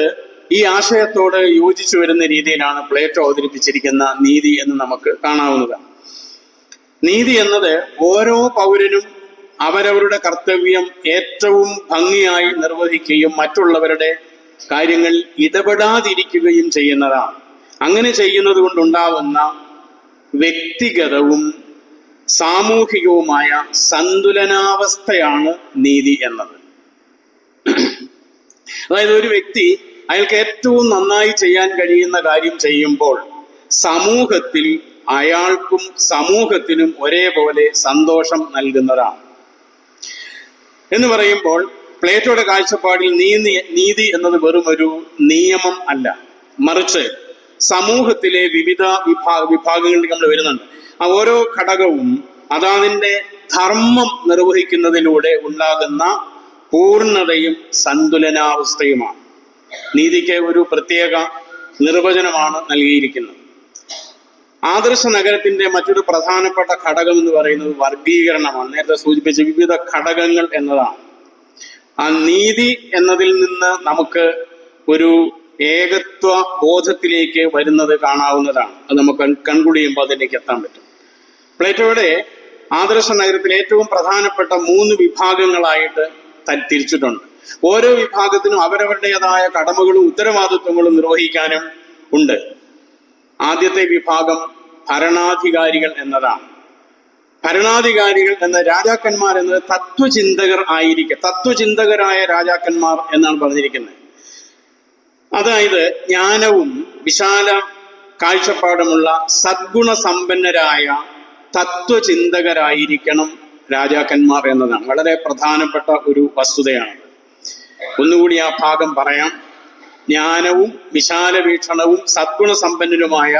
ഈ ആശയത്തോട് യോജിച്ചു വരുന്ന രീതിയിലാണ് പ്ലേറ്റോ അവതരിപ്പിച്ചിരിക്കുന്ന നീതി എന്ന് നമുക്ക് കാണാവുന്നതാണ്. നീതി എന്നത് ഓരോ പൗരനും അവരവരുടെ കർത്തവ്യം ഏറ്റവും ഭംഗിയായി നിർവഹിക്കുകയും മറ്റുള്ളവരുടെ കാര്യങ്ങൾ ഇടപെടാതിരിക്കുകയും ചെയ്യുന്നതാണ്. അങ്ങനെ ചെയ്യുന്നത് കൊണ്ടുണ്ടാവുന്ന വ്യക്തിഗതവും സാമൂഹികവുമായ സന്തുലനാവസ്ഥയാണ് നീതി എന്നത്. അതായത് ഒരു വ്യക്തി അയാൾക്ക് ഏറ്റവും നന്നായി ചെയ്യാൻ കഴിയുന്ന കാര്യം ചെയ്യുമ്പോൾ സമൂഹത്തിൽ അയാൾക്കും സമൂഹത്തിനും ഒരേപോലെ സന്തോഷം നൽകുന്നതാണ്. എന്ന് പറയുമ്പോൾ പ്ലേറ്റോയുടെ കാഴ്ചപ്പാടിൽ നീതി എന്നത് വെറും ഒരു നിയമം അല്ല, മറിച്ച് സമൂഹത്തിലെ വിവിധ വിഭാഗങ്ങളിലേക്ക് നമ്മൾ വരുന്നുണ്ട്. ആ ഓരോ ഘടകവും അതാതിൻ്റെ ധർമ്മം നിർവഹിക്കുന്നതിലൂടെ ഉണ്ടാകുന്ന പൂർണ്ണതയും സന്തുലനാവസ്ഥയുമാണ്. നീതിക്ക് ഒരു പ്രത്യേക നിർവചനമാണ് നൽകിയിരിക്കുന്നത്. ആദർശ നഗരത്തിന്റെ മറ്റൊരു പ്രധാനപ്പെട്ട ഘടകം എന്ന് പറയുന്നത് വർഗീകരണമാണ്. നേരത്തെ സൂചിപ്പിച്ച വിവിധ ഘടകങ്ങൾ എന്നതാണ്. ആ നീതി എന്നതിൽ നിന്ന് നമുക്ക് ഒരു ഏകത്വ ബോധത്തിലേക്ക് വരുന്നത് കാണാവുന്നതാണ്. അത് നമുക്ക് കൺകുടിയുമ്പോൾ അതിലേക്ക് എത്താൻ പറ്റും. പ്ലേറ്റോയുടെ ആദർശ നഗരത്തിൽ ഏറ്റവും പ്രധാനപ്പെട്ട 3 വിഭാഗങ്ങളായിട്ട് തിരിച്ചിട്ടുണ്ട്. ഓരോ വിഭാഗത്തിനും അവരവരുടേതായ കടമകളും ഉത്തരവാദിത്വങ്ങളും നിർവഹിക്കാനും ഉണ്ട്. ആദ്യത്തെ വിഭാഗം ഭരണാധികാരികൾ എന്നതാണ്. ഭരണാധികാരികൾ എന്ന രാജാക്കന്മാർ എന്നത് തത്വചിന്തകരായ രാജാക്കന്മാർ എന്നാണ് പറഞ്ഞിരിക്കുന്നത്. അതായത് ജ്ഞാനവും വിശാല കാഴ്ചപ്പാടുമുള്ള സദ്ഗുണസമ്പന്നരായ തത്വചിന്തകരായിരിക്കണം രാജാക്കന്മാർ എന്നതാണ്. വളരെ പ്രധാനപ്പെട്ട ഒരു വസ്തുതയാണ്. ഒന്നുകൂടി ആ ഭാഗം പറയാം. ജ്ഞാനവും വിശാല വീക്ഷണവും സദ്ഗുണസമ്പന്നരുമായ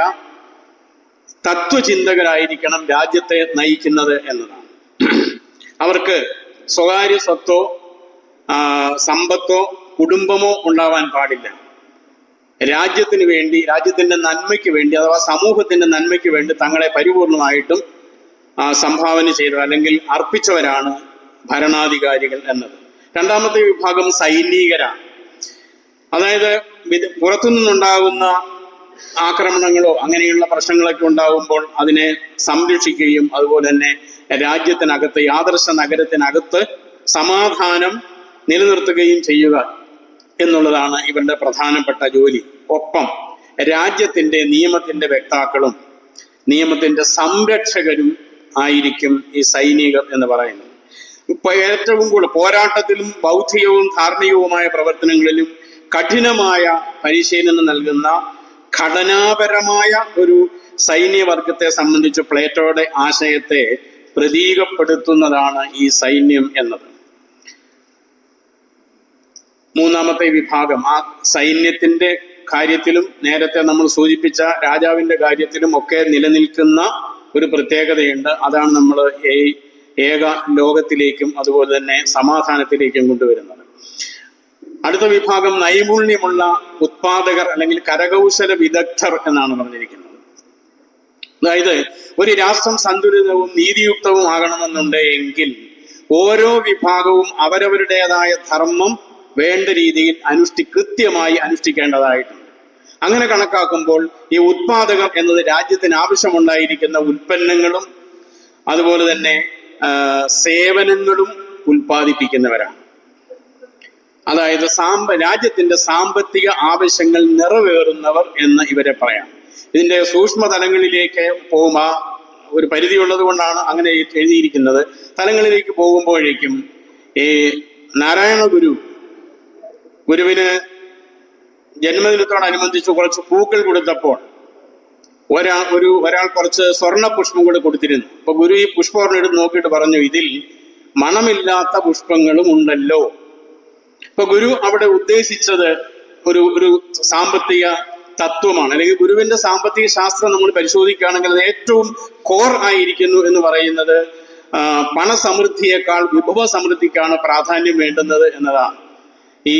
തത്വചിന്തകരായിരിക്കണം രാജ്യത്തെ നയിക്കുന്നത് എന്നതാണ്. അവർക്ക് സ്വകാര്യ സ്വത്തോ സമ്പത്തോ കുടുംബമോ ഉണ്ടാവാൻ പാടില്ല. രാജ്യത്തിന് വേണ്ടി, രാജ്യത്തിന്റെ നന്മയ്ക്ക് വേണ്ടി അഥവാ സമൂഹത്തിന്റെ നന്മയ്ക്ക് വേണ്ടി തങ്ങളെ പരിപൂർണമായിട്ടും സംഭാവന ചെയ്തവർ അല്ലെങ്കിൽ അർപ്പിച്ചവരാണ് ഭരണാധികാരികൾ എന്നത്. രണ്ടാമത്തെ വിഭാഗം സൈനികരാണ്. അതായത് പുറത്തുനിന്നുണ്ടാകുന്ന ആക്രമണങ്ങളോ അങ്ങനെയുള്ള പ്രശ്നങ്ങളൊക്കെ ഉണ്ടാകുമ്പോൾ അതിനെ സംരക്ഷിക്കുകയും അതുപോലെ തന്നെ രാജ്യത്തിനകത്ത്, ഈ ആദർശ നഗരത്തിനകത്ത് സമാധാനം നിലനിർത്തുകയും ചെയ്യുക എന്നുള്ളതാണ് ഇവരുടെ പ്രധാനപ്പെട്ട ജോലി. ഒപ്പം രാജ്യത്തിന്റെ നിയമത്തിന്റെ വക്താക്കളും നിയമത്തിന്റെ സംരക്ഷകരും ആയിരിക്കും ഈ സൈനികർ എന്ന് പറയുന്നത്. ഇപ്പൊ ഏറ്റവും കൂടുതൽ പോരാട്ടത്തിലും ബൗദ്ധികവും ധാർമ്മികവുമായ പ്രവർത്തനങ്ങളിലും കഠിനമായ പരിശീലനം നൽകുന്ന ഘടനാപരമായ ഒരു സൈന്യവർഗത്തെ സംബന്ധിച്ച് പ്ലേറ്റോയുടെ ആശയത്തെ പ്രതീകപ്പെടുത്തുന്നതാണ് ഈ സൈന്യം എന്നത്. മൂന്നാമത്തെ വിഭാഗം, ആ സൈന്യത്തിന്റെ കാര്യത്തിലും നേരത്തെ നമ്മൾ സൂചിപ്പിച്ച രാജാവിന്റെ കാര്യത്തിലും ഒക്കെ നിലനിൽക്കുന്ന ഒരു പ്രത്യേകതയുണ്ട്. അതാണ് നമ്മൾ ഈ ഏക ലോകത്തിലേക്കും അതുപോലെ തന്നെ സമാധാനത്തിലേക്കും കൊണ്ടുവരുന്നത്. അടുത്ത വിഭാഗം നൈപുണ്യമുള്ള ഉത്പാദകർ അല്ലെങ്കിൽ കരകൗശല വിദഗ്ധർ എന്നാണ് പറഞ്ഞിരിക്കുന്നത്. അതായത് ഒരു രാഷ്ട്രം സന്തുലിതവും നീതിയുക്തവും ആകണമെന്നുണ്ടെങ്കിൽ ഓരോ വിഭാഗവും അവരവരുടേതായ ധർമ്മം വേണ്ട രീതിയിൽ കൃത്യമായി അനുഷ്ഠിക്കേണ്ടതായിട്ടുണ്ട്. അങ്ങനെ കണക്കാക്കുമ്പോൾ ഈ ഉത്പാദകർ എന്നത് രാജ്യത്തിന് ആവശ്യമുണ്ടായിരിക്കുന്ന ഉൽപ്പന്നങ്ങളും അതുപോലെ തന്നെ സേവനങ്ങളും ഉൽപ്പാദിപ്പിക്കുന്നവരാണ്. അതായത് രാജ്യത്തിന്റെ സാമ്പത്തിക ആവശ്യങ്ങൾ നിറവേറുന്നവർ എന്ന് ഇവരെ പറയാം. ഇതിന്റെ സൂക്ഷ്മതലങ്ങളിലേക്ക് പോകുമ്പോൾ ഒരു പരിധി ഉള്ളത് കൊണ്ടാണ് അങ്ങനെ എഴുതിയിരിക്കുന്നത്. തലങ്ങളിലേക്ക് പോകുമ്പോഴേക്കും ഈ നാരായണ ഗുരുവിന് ജന്മദിനത്തോടനുബന്ധിച്ച് കുറച്ച് പൂക്കൾ കൊടുത്തപ്പോൾ ഒരാൾ കുറച്ച് സ്വർണ്ണ പുഷ്പം കൂടെ കൊടുത്തിരുന്നു. അപ്പൊ ഗുരു ഈ പുഷ്പം എടുത്ത് നോക്കിയിട്ട് പറഞ്ഞു, ഇതിൽ മണമില്ലാത്ത പുഷ്പങ്ങളും ഉണ്ടല്ലോ. ഇപ്പൊ ഗുരു അവിടെ ഉദ്ദേശിച്ചത് ഒരു സാമ്പത്തിക തത്വമാണ്. അല്ലെങ്കിൽ ഗുരുവിന്റെ സാമ്പത്തിക ശാസ്ത്രം നമ്മൾ പരിശോധിക്കുകയാണെങ്കിൽ അത് ഏറ്റവും കോർ ആയിരിക്കുന്നു എന്ന് പറയുന്നത് പണസമൃദ്ധിയേക്കാൾ വിഭവ സമൃദ്ധിക്കാണ് പ്രാധാന്യം വേണ്ടുന്നത് എന്നതാണ്. ഈ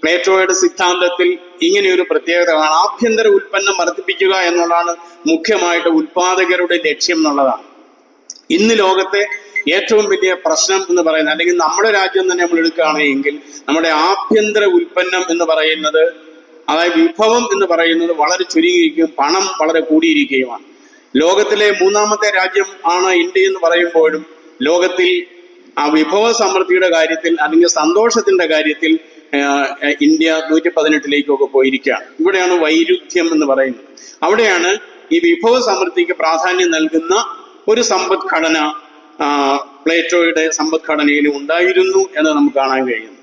പ്ലേറ്റോയുടെ സിദ്ധാന്തത്തിൽ ഇങ്ങനെയൊരു പ്രത്യേകത കാണാം. ആഭ്യന്തര ഉൽപ്പന്നം വർദ്ധിപ്പിക്കുക എന്നുള്ളതാണ് മുഖ്യമായിട്ട് ഉൽപാദകരുടെ ലക്ഷ്യം എന്നുള്ളതാണ്. ഇന്ന് ലോകത്തെ ഏറ്റവും വലിയ പ്രശ്നം എന്ന് പറയുന്നത്, അല്ലെങ്കിൽ നമ്മുടെ രാജ്യം തന്നെ നമ്മൾ എടുക്കുകയാണെങ്കിൽ നമ്മുടെ ആഭ്യന്തര ഉൽപ്പന്നം എന്ന് പറയുന്നത്, അതായത് വിഭവം എന്ന് പറയുന്നത് വളരെ ചുരുങ്ങിയിരിക്കും, പണം വളരെ കൂടിയിരിക്കുകയുമാണ്. ലോകത്തിലെ മൂന്നാമത്തെ രാജ്യം ആണ് ഇന്ത്യ എന്ന് പറയുമ്പോഴും ലോകത്തിൽ ആ വിഭവ സമൃദ്ധിയുടെ കാര്യത്തിൽ അല്ലെങ്കിൽ സന്തോഷത്തിന്റെ കാര്യത്തിൽ ഇന്ത്യ 118ലേക്കൊക്കെ പോയിരിക്കുകയാണ്. ഇവിടെയാണ് വൈരുദ്ധ്യം എന്ന് പറയുന്നത്. അവിടെയാണ് ഈ വിഭവ സമൃദ്ധിക്ക് പ്രാധാന്യം നൽകുന്ന ഒരു സമ്പദ്ഘടന പ്ലേറ്റോയുടെ സമ്പദ്ഘടനയിലും ഉണ്ടായിരുന്നു എന്ന് നമുക്ക് കാണാൻ കഴിയുന്നു.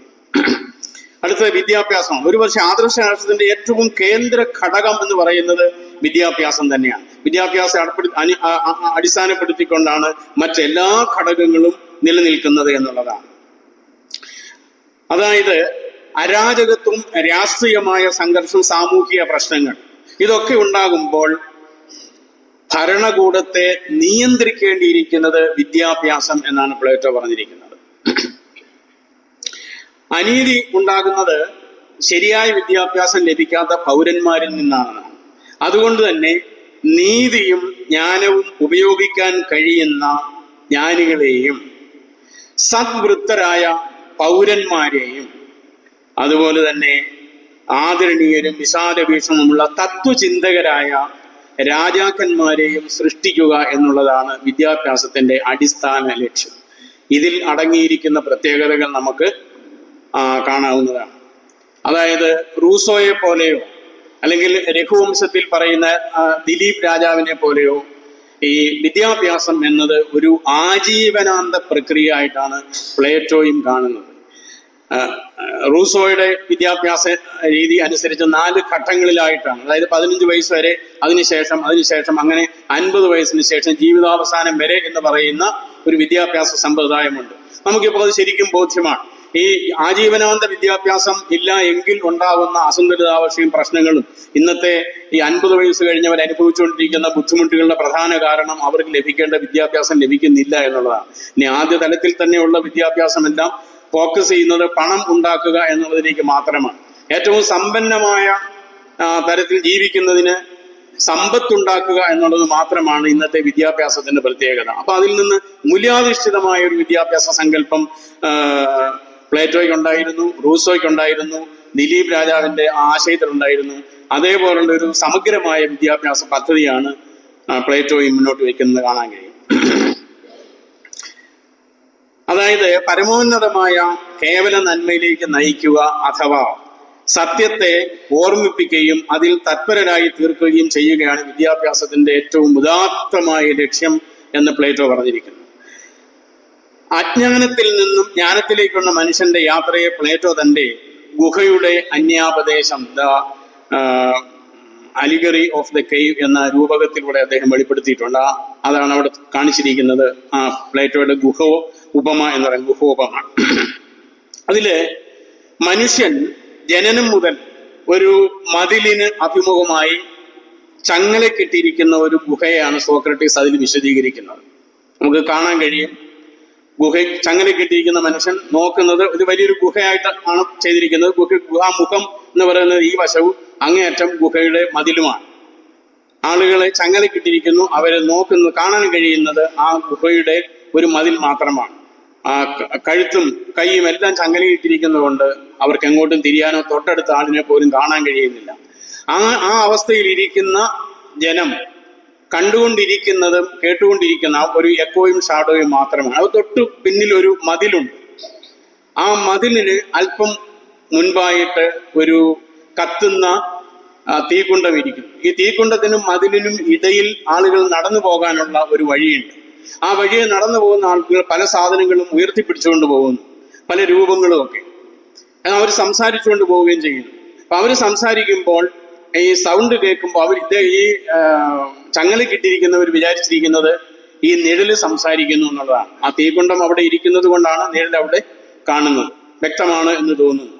അടുത്ത വിദ്യാഭ്യാസമാണ്. ഒരുപക്ഷെ ആദർശ രാഷ്ട്രത്തിന്റെ ഏറ്റവും കേന്ദ്ര ഘടകം എന്ന് പറയുന്നത് വിദ്യാഭ്യാസം തന്നെയാണ്. വിദ്യാഭ്യാസം അടിസ്ഥാനപ്പെടുത്തിക്കൊണ്ടാണ് മറ്റെല്ലാ ഘടകങ്ങളും നിലനിൽക്കുന്നത് എന്നുള്ളതാണ്. അതായത് അരാജകത്വം, രാഷ്ട്രീയമായ സംഘർഷം, സാമൂഹിക പ്രശ്നങ്ങൾ ഇതൊക്കെ ഉണ്ടാകുമ്പോൾ ഭരണകൂടത്തെ നിയന്ത്രിക്കേണ്ടിയിരിക്കുന്നത് വിദ്യാഭ്യാസം എന്നാണ് പ്ലേറ്റോ പറഞ്ഞിരിക്കുന്നത്. അനീതി ഉണ്ടാകുന്നത് ശരിയായ വിദ്യാഭ്യാസം ലഭിക്കാത്ത പൗരന്മാരിൽ നിന്നാണ്. അതുകൊണ്ട് തന്നെ നീതിയും ജ്ഞാനവും ഉപയോഗിക്കാൻ കഴിയുന്ന ജ്ഞാനികളെയും സദ്വൃത്തരായ പൗരന്മാരെയും അതുപോലെ തന്നെ ആദരണീയരും വിശാലവീക്ഷണമുള്ള തത്വചിന്തകരായ രാജാക്കന്മാരെയും സൃഷ്ടിക്കുക എന്നുള്ളതാണ് വിദ്യാഭ്യാസത്തിന്റെ അടിസ്ഥാന ലക്ഷ്യം. ഇതിൽ അടങ്ങിയിരിക്കുന്ന പ്രത്യേകതകൾ നമുക്ക് കാണാവുന്നതാണ്. അതായത് റൂസോയെ പോലെയോ അല്ലെങ്കിൽ രഘുവംശത്തിൽ പറയുന്ന ദിലീപ് രാജാവിനെ പോലെയോ ഈ വിദ്യാഭ്യാസം എന്നത് ഒരു ആജീവനാന്ത പ്രക്രിയ ആയിട്ടാണ് പ്ലേറ്റോയും കാണുന്നത്. റൂസോയുടെ വിദ്യാഭ്യാസ രീതി അനുസരിച്ച് 4 ഘട്ടങ്ങളിലായിട്ടാണ്. അതായത് 15 വയസ്സ് വരെ, അതിനുശേഷം അങ്ങനെ 50 വയസ്സിന് ശേഷം ജീവിതാവസാനം വരെ എന്ന് പറയുന്ന ഒരു വിദ്യാഭ്യാസ സമ്പ്രദായമുണ്ട്. നമുക്കിപ്പോൾ അത് ശരിക്കും ബോധ്യമാണ്. ഈ ആജീവനാന്ത വിദ്യാഭ്യാസം ഇല്ല എങ്കിൽ ഉണ്ടാകുന്ന അസന്തുലിതാവസ്ഥയും പ്രശ്നങ്ങളും ഇന്നത്തെ ഈ 50 വയസ്സ് കഴിഞ്ഞവർ അനുഭവിച്ചുകൊണ്ടിരിക്കുന്ന ബുദ്ധിമുട്ടുകളുടെ പ്രധാന കാരണം അവർക്ക് ലഭിക്കേണ്ട വിദ്യാഭ്യാസം ലഭിക്കുന്നില്ല എന്നുള്ളതാണ്. ഇനി ആദ്യ തലത്തിൽ തന്നെയുള്ള വിദ്യാഭ്യാസമെല്ലാം ഫോക്കസ് ചെയ്യുന്നത് പണം ഉണ്ടാക്കുക എന്നുള്ളതിലേക്ക് മാത്രമാണ്. ഏറ്റവും സമ്പന്നമായ തരത്തിൽ ജീവിക്കുന്നതിന് സമ്പത്തുണ്ടാക്കുക എന്നുള്ളത് മാത്രമാണ് ഇന്നത്തെ വിദ്യാഭ്യാസത്തിന്റെ പ്രത്യേകത. അപ്പൊ അതിൽ നിന്ന് മൂല്യാധിഷ്ഠിതമായ ഒരു വിദ്യാഭ്യാസ സങ്കല്പം പ്ലേറ്റോയ്ക്കുണ്ടായിരുന്നു, റൂസോയ്ക്കുണ്ടായിരുന്നു, ദിലീപ് രാജാവിന്റെ ആശയത്തിലുണ്ടായിരുന്നു. അതേപോലുള്ള ഒരു സമഗ്രമായ വിദ്യാഭ്യാസ പദ്ധതിയാണ് പ്ലേറ്റോയും മുന്നോട്ട് വയ്ക്കുന്നത് കാണാൻ കഴിയും. അതായത് പരമോന്നതമായ കേവല നന്മയിലേക്ക് നയിക്കുക അഥവാ സത്യത്തെ ഓർമ്മിപ്പിക്കുകയും അതിൽ തത്പരരായി തീർക്കുകയും ചെയ്യുകയാണ് വിദ്യാഭ്യാസത്തിന്റെ ഏറ്റവും ഉദാത്തമായ ലക്ഷ്യം എന്ന് പ്ലേറ്റോ പറഞ്ഞിരിക്കുന്നു. അജ്ഞാനത്തിൽ നിന്നും ജ്ഞാനത്തിലേക്കുള്ള മനുഷ്യന്റെ യാത്രയെ പ്ലേറ്റോ തന്റെ ഗുഹയുടെ അന്യാപദേശം ദ അലിഗറി ഓഫ് ദ കെയ്വ് എന്ന രൂപകത്തിലൂടെ അദ്ദേഹം വെളിപ്പെടുത്തിയിട്ടുണ്ട്. അതാണ് അവിടെ കാണിച്ചിരിക്കുന്നത്. പ്ലേറ്റോയുടെ ഗുഹ ഉപമ എന്ന് പറയുന്നത് ഗുഹോപമ. അതില് മനുഷ്യൻ ജനനം മുതൽ ഒരു മതിലിന് അഭിമുഖമായി ചങ്ങല കെട്ടിയിരിക്കുന്ന ഒരു ഗുഹയാണ് സോക്രട്ടീസ് അതിൽ വിശദീകരിക്കുന്നത്. നമുക്ക് കാണാൻ കഴിയും. ചങ്ങല കെട്ടിയിരിക്കുന്ന മനുഷ്യൻ നോക്കുന്നത് ഇത് വലിയൊരു ഗുഹയായിട്ട് ആണ് ചെയ്തിരിക്കുന്നത്. ഗുഹാമുഖം എന്ന് പറയുന്നത് ഈ വശവും അങ്ങേയറ്റം ഗുഹയുടെ മതിലുമാണ്. ആളുകളെ ചങ്ങല കെട്ടിയിരിക്കുന്നു. അവരെ നോക്കുന്നത് കാണാൻ കഴിയുന്നത് ആ ഗുഹയുടെ ഒരു മതിൽ മാത്രമാണ്. ആ കഴുത്തും കൈയും എല്ലാം ചങ്ങലയിട്ടിരിക്കുന്നത് കൊണ്ട് അവർക്ക് എങ്ങോട്ടും തിരിയാനോ തൊട്ടടുത്ത ആളിനെ പോലും കാണാൻ കഴിയുന്നില്ല. ആ അവസ്ഥയിൽ ഇരിക്കുന്ന ജനം കണ്ടുകൊണ്ടിരിക്കുന്നതും കേട്ടുകൊണ്ടിരിക്കുന്ന ഒരു എക്കോയും ഷാഡോയും മാത്രമാണ്. അത് തൊട്ടു പിന്നിൽ ഒരു മതിലുണ്ട്. ആ മതിലിന് അല്പം മുൻപായിട്ട് ഒരു കത്തുന്ന തീക്കുണ്ടം ഇരിക്കുന്നു. ഈ തീക്കുണ്ടത്തിനും മതിലിനും ഇടയിൽ ആളുകൾ നടന്നു പോകാനുള്ള ഒരു വഴിയുണ്ട്. ആ വഴിയെ നടന്നു പോകുന്ന ആളുകൾ പല സാധനങ്ങളും ഉയർത്തിപ്പിടിച്ചുകൊണ്ട് പോകുന്നു, പല രൂപങ്ങളും ഒക്കെ. അവർ സംസാരിച്ചുകൊണ്ട് പോവുകയും ചെയ്യുന്നു. അപ്പൊ അവർ സംസാരിക്കുമ്പോൾ ഈ സൗണ്ട് കേൾക്കുമ്പോൾ അവർ ഈ ചങ്ങല കിട്ടിയിരിക്കുന്നവർ വിചാരിച്ചിരിക്കുന്നത് ഈ നിഴല് സംസാരിക്കുന്നു എന്നുള്ളതാണ്. ആ തീക്കുണ്ടം അവിടെ ഇരിക്കുന്നത് കൊണ്ടാണ് നിഴൽ അവിടെ കാണുന്നത്, വ്യക്തമാണ് എന്ന് തോന്നുന്നു.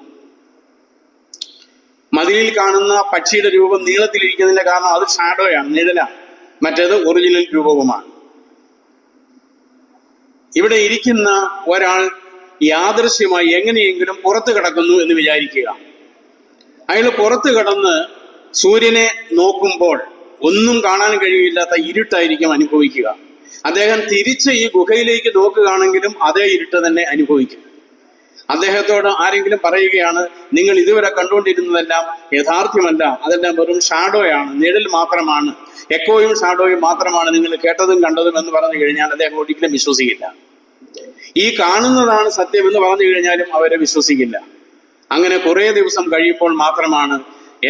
മതിലിൽ കാണുന്ന പക്ഷിയുടെ രൂപം നീളത്തിലിരിക്കുന്നതിന്റെ കാരണം അത് ഷാഡോയാണ്, നിഴലാണ്. മറ്റേത് ഒറിജിനൽ രൂപവുമാണ്. ഇവിടെ ഇരിക്കുന്ന ഒരാൾ യാദൃശ്യമായി എങ്ങനെയെങ്കിലും പുറത്ത് കിടക്കുന്നു എന്ന് വിചാരിക്കുക. അയാൾ പുറത്ത് കിടന്ന് സൂര്യനെ നോക്കുമ്പോൾ ഒന്നും കാണാൻ കഴിയില്ലാത്ത ഇരുട്ടായിരിക്കും അനുഭവിക്കുക. അദ്ദേഹം തിരിച്ച് ഈ ഗുഹയിലേക്ക് നോക്കുകയാണെങ്കിലും അതേ ഇരുട്ട് തന്നെ അനുഭവിക്കും. അദ്ദേഹത്തോട് ആരെങ്കിലും പറയുകയാണ്, നിങ്ങൾ ഇതുവരെ കണ്ടുകൊണ്ടിരുന്നതെല്ലാം യഥാർത്ഥ്യമല്ല, അതെല്ലാം വെറും ഷാഡോയാണ്, നിഴൽ മാത്രമാണ്, എക്കോയും ഷാഡോയും മാത്രമാണ് നിങ്ങൾ കേട്ടതും കണ്ടതും എന്ന് പറഞ്ഞു കഴിഞ്ഞാൽ അദ്ദേഹം ഒരിക്കലും വിശ്വസിക്കില്ല. ഈ കാണുന്നതാണ് സത്യം എന്ന് പറഞ്ഞു കഴിഞ്ഞാലും അവരെ വിശ്വസിക്കില്ല. അങ്ങനെ കുറെ ദിവസം കഴിയുമ്പോൾ മാത്രമാണ്,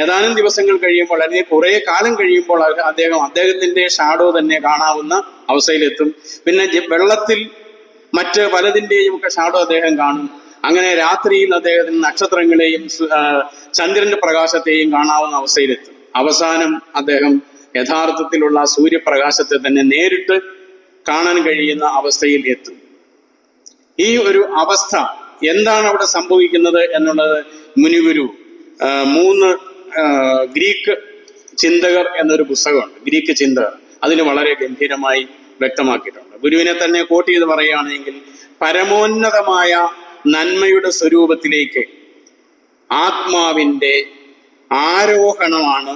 ഏതാനും ദിവസങ്ങൾ കഴിയുമ്പോൾ അല്ലെങ്കിൽ കുറെ കാലം കഴിയുമ്പോൾ അദ്ദേഹത്തിന്റെ ഷാഡോ തന്നെ കാണാവുന്ന അവസ്ഥയിലെത്തും. പിന്നെ വെള്ളത്തിൽ മറ്റ് പലതിൻ്റെയും ഒക്കെ ഷാഡോ അദ്ദേഹം കാണും. അങ്ങനെ രാത്രിയിൽ അദ്ദേഹത്തിന് നക്ഷത്രങ്ങളെയും ചന്ദ്രന്റെ പ്രകാശത്തെയും കാണാവുന്ന അവസ്ഥയിലെത്തും. അവസാനം അദ്ദേഹം യഥാർത്ഥത്തിലുള്ള സൂര്യപ്രകാശത്തെ തന്നെ നേരിട്ട് കാണാൻ കഴിയുന്ന അവസ്ഥയിൽ എത്തും. ഈ ഒരു അവസ്ഥ എന്താണ് അവിടെ സംഭവിക്കുന്നത് എന്നുള്ളത് മുനിഗുരു 3 ഗ്രീക്ക് ചിന്തകർ എന്നൊരു പുസ്തകമുണ്ട്, ഗ്രീക്ക് ചിന്തകർ, അതിന് വളരെ ഗംഭീരമായി വ്യക്തമാക്കിയിട്ടുണ്ട്. ഗുരുവിനെ തന്നെ കോട്ട് ചെയ്ത് പറയുകയാണെങ്കിൽ, പരമോന്നതമായ നന്മയുടെ സ്വരൂപത്തിലേക്ക് ആത്മാവിൻ്റെ ആരോഹണമാണ്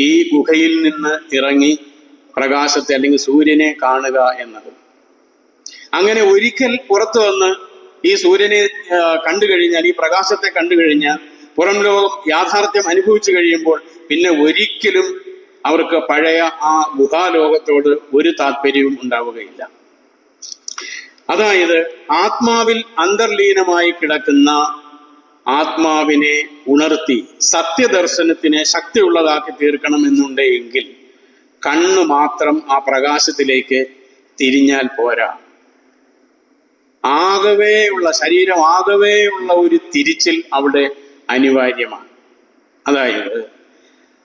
ഈ ഗുഹയിൽ നിന്ന് ഇറങ്ങി പ്രകാശത്തെ അല്ലെങ്കിൽ സൂര്യനെ കാണുക എന്നത്. അങ്ങനെ ഒരിക്കൽ പുറത്തു വന്ന് ഈ സൂര്യനെ കണ്ടു കഴിഞ്ഞാൽ, ഈ പ്രകാശത്തെ കണ്ടു കഴിഞ്ഞാൽ, പുറം ലോകം യാഥാർത്ഥ്യം അനുഭവിച്ചു കഴിയുമ്പോൾ പിന്നെ ഒരിക്കലും അവർക്ക് പഴയ ആ ഗുഹാലോകത്തോട് ഒരു താല്പര്യവും ഉണ്ടാവുകയില്ല. അതായത് ആത്മാവിൽ അന്തർലീനമായി കിടക്കുന്ന ആത്മാവിനെ ഉണർത്തി സത്യദർശനത്തിനെ ശക്തിയുള്ളതാക്കി തീർക്കണമെന്നുണ്ടെങ്കിൽ കണ്ണു മാത്രം ആ പ്രകാശത്തിലേക്ക് തിരിഞ്ഞാൽ പോരാ. ശരീരം ആകവേയുള്ള ഒരു തിരിച്ചിൽ അവിടെ അനിവാര്യമാണ്. അതായത്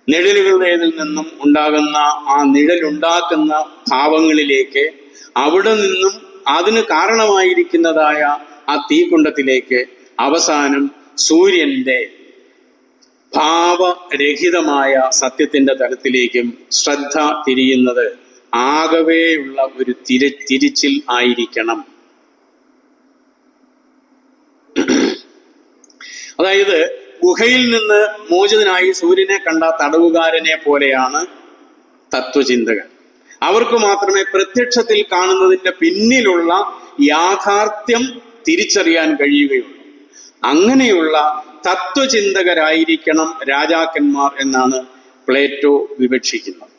നിഴലുകളുടേതിൽ നിന്നും ഉണ്ടാകുന്ന ആ നിഴലുണ്ടാക്കുന്ന ഭാവങ്ങളിലേക്ക്, അവിടെ നിന്നും അതിന് കാരണമായിരിക്കുന്നതായ ആ തീക്കുണ്ടത്തിലേക്ക്, അവസാനം സൂര്യന്റെ ഭാവരഹിതമായ സത്യത്തിന്റെ തലത്തിലേക്കും ശ്രദ്ധ തിരിയുന്നത് ആകവേയുള്ള ഒരു തിരിച്ചിൽ ആയിരിക്കണം. അതായത് ഗുഹയിൽ നിന്ന് മോചിതനായി സൂര്യനെ കണ്ട തടവുകാരനെ പോലെയാണ് തത്വചിന്തകൻ. അവർക്ക് മാത്രമേ പ്രത്യക്ഷത്തിൽ കാണുന്നതിന്റെ പിന്നിലുള്ള യാഥാർത്ഥ്യം തിരിച്ചറിയാൻ കഴിയുകയുള്ളൂ. അങ്ങനെയുള്ള തത്വചിന്തകരായിരിക്കണം രാജാക്കന്മാർ എന്നാണ് പ്ലേറ്റോ വിവക്ഷിക്കുന്നത്.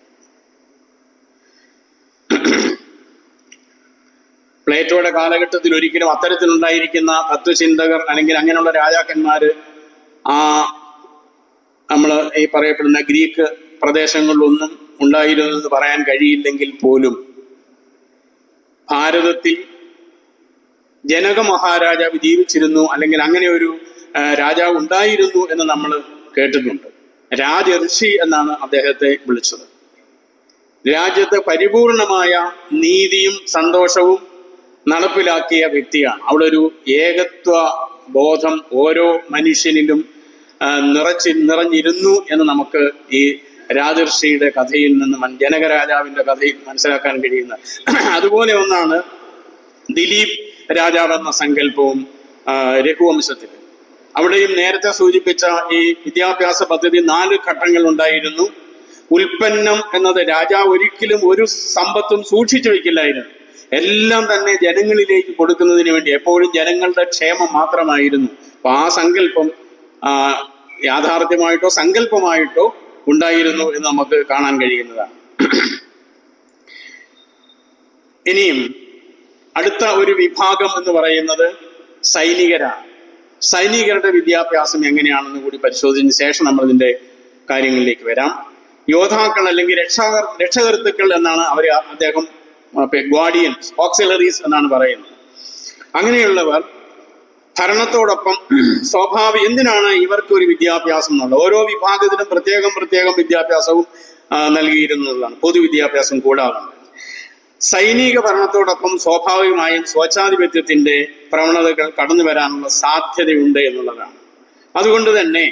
പ്ലേറ്റോയുടെ കാലഘട്ടത്തിൽ ഒരിക്കലും അത്തരത്തിലുണ്ടായിരിക്കുന്ന തത്വചിന്തകർ അല്ലെങ്കിൽ അങ്ങനെയുള്ള രാജാക്കന്മാര് നമ്മൾ ഈ പറയപ്പെടുന്ന ഗ്രീക്ക് പ്രദേശങ്ങളിലൊന്നും ഉണ്ടായിരുന്നെന്ന് പറയാൻ കഴിയില്ലെങ്കിൽ പോലും ഭാരതത്തിൽ ജനക മഹാരാജാവ് ജീവിച്ചിരുന്നു, അല്ലെങ്കിൽ അങ്ങനെ ഒരു രാജാവ് ഉണ്ടായിരുന്നു എന്ന് നമ്മൾ കേട്ടിട്ടുണ്ട്. രാജർഷി എന്നാണ് അദ്ദേഹത്തെ വിളിച്ചത്. രാജ്യത്ത് പരിപൂർണമായ നീതിയും സന്തോഷവും നടപ്പിലാക്കിയ വ്യക്തിയാണ്. അവിടെ ഒരു ഏകത്വ ബോധം ഓരോ മനുഷ്യനിലും നിറഞ്ഞിരുന്നു എന്ന് നമുക്ക് ഈ രാജർഷിയുടെ കഥയിൽ നിന്ന് ജനകരാജാവിന്റെ കഥയിൽ മനസ്സിലാക്കാൻ കഴിയുന്നത്. അതുപോലെ ഒന്നാണ് ദിലീപ് രാജാവ് എന്ന സങ്കല്പവും രഘുവംശത്തിൽ. അവിടെയും നേരത്തെ സൂചിപ്പിച്ച ഈ വിദ്യാഭ്യാസ പദ്ധതി 4 ഘട്ടങ്ങൾ ഉണ്ടായിരുന്നു. ഉൽപ്പന്നം എന്നത് രാജാവ് ഒരിക്കലും ഒരു സമ്പത്തും സൂക്ഷിച്ചു വയ്ക്കില്ലായിരുന്നു. എല്ലാം തന്നെ ജനങ്ങളിലേക്ക് കൊടുക്കുന്നതിന് വേണ്ടി എപ്പോഴും ജനങ്ങളുടെ ക്ഷേമം മാത്രമായിരുന്നു. അപ്പൊ ആ സങ്കല്പം യാഥാർത്ഥ്യമായിട്ടോ സങ്കല്പമായിട്ടോ ഉണ്ടായിരുന്നു എന്ന് നമുക്ക് കാണാൻ കഴിയുന്നതാണ്. ഇനിയും അടുത്ത ഒരു വിഭാഗം എന്ന് പറയുന്നത് സൈനികരാണ്. സൈനികരുടെ വിദ്യാഭ്യാസം എങ്ങനെയാണെന്ന് കൂടി പരിശോധിച്ചതിന് ശേഷം നമ്മൾ ഇതിന്റെ കാര്യങ്ങളിലേക്ക് വരാം. യോദ്ധാക്കൾ അല്ലെങ്കിൽ രക്ഷകർത്തുക്കൾ എന്നാണ് അദ്ദേഹം ഗാർഡിയൻസ്, ഓക്സിലറീസ് എന്നാണ് പറയുന്നത്. അങ്ങനെയുള്ളവർ ഭരണത്തോടൊപ്പം എന്തിനാണ് ഇവർക്ക് ഒരു വിദ്യാഭ്യാസം എന്നുള്ളത്? ഓരോ വിഭാഗത്തിനും പ്രത്യേകം വിദ്യാഭ്യാസവും നൽകിയിരുന്നതാണ്, പൊതുവിദ്യാഭ്യാസം കൂടാതെ. സൈനിക ഭരണത്തോടൊപ്പം സ്വാഭാവികമായും സ്വേച്ഛാധിപത്യത്തിന്റെ പ്രവണതകൾ കടന്നു വരാനുള്ള സാധ്യതയുണ്ട് എന്നുള്ളതാണ്. അതുകൊണ്ട് തന്നെ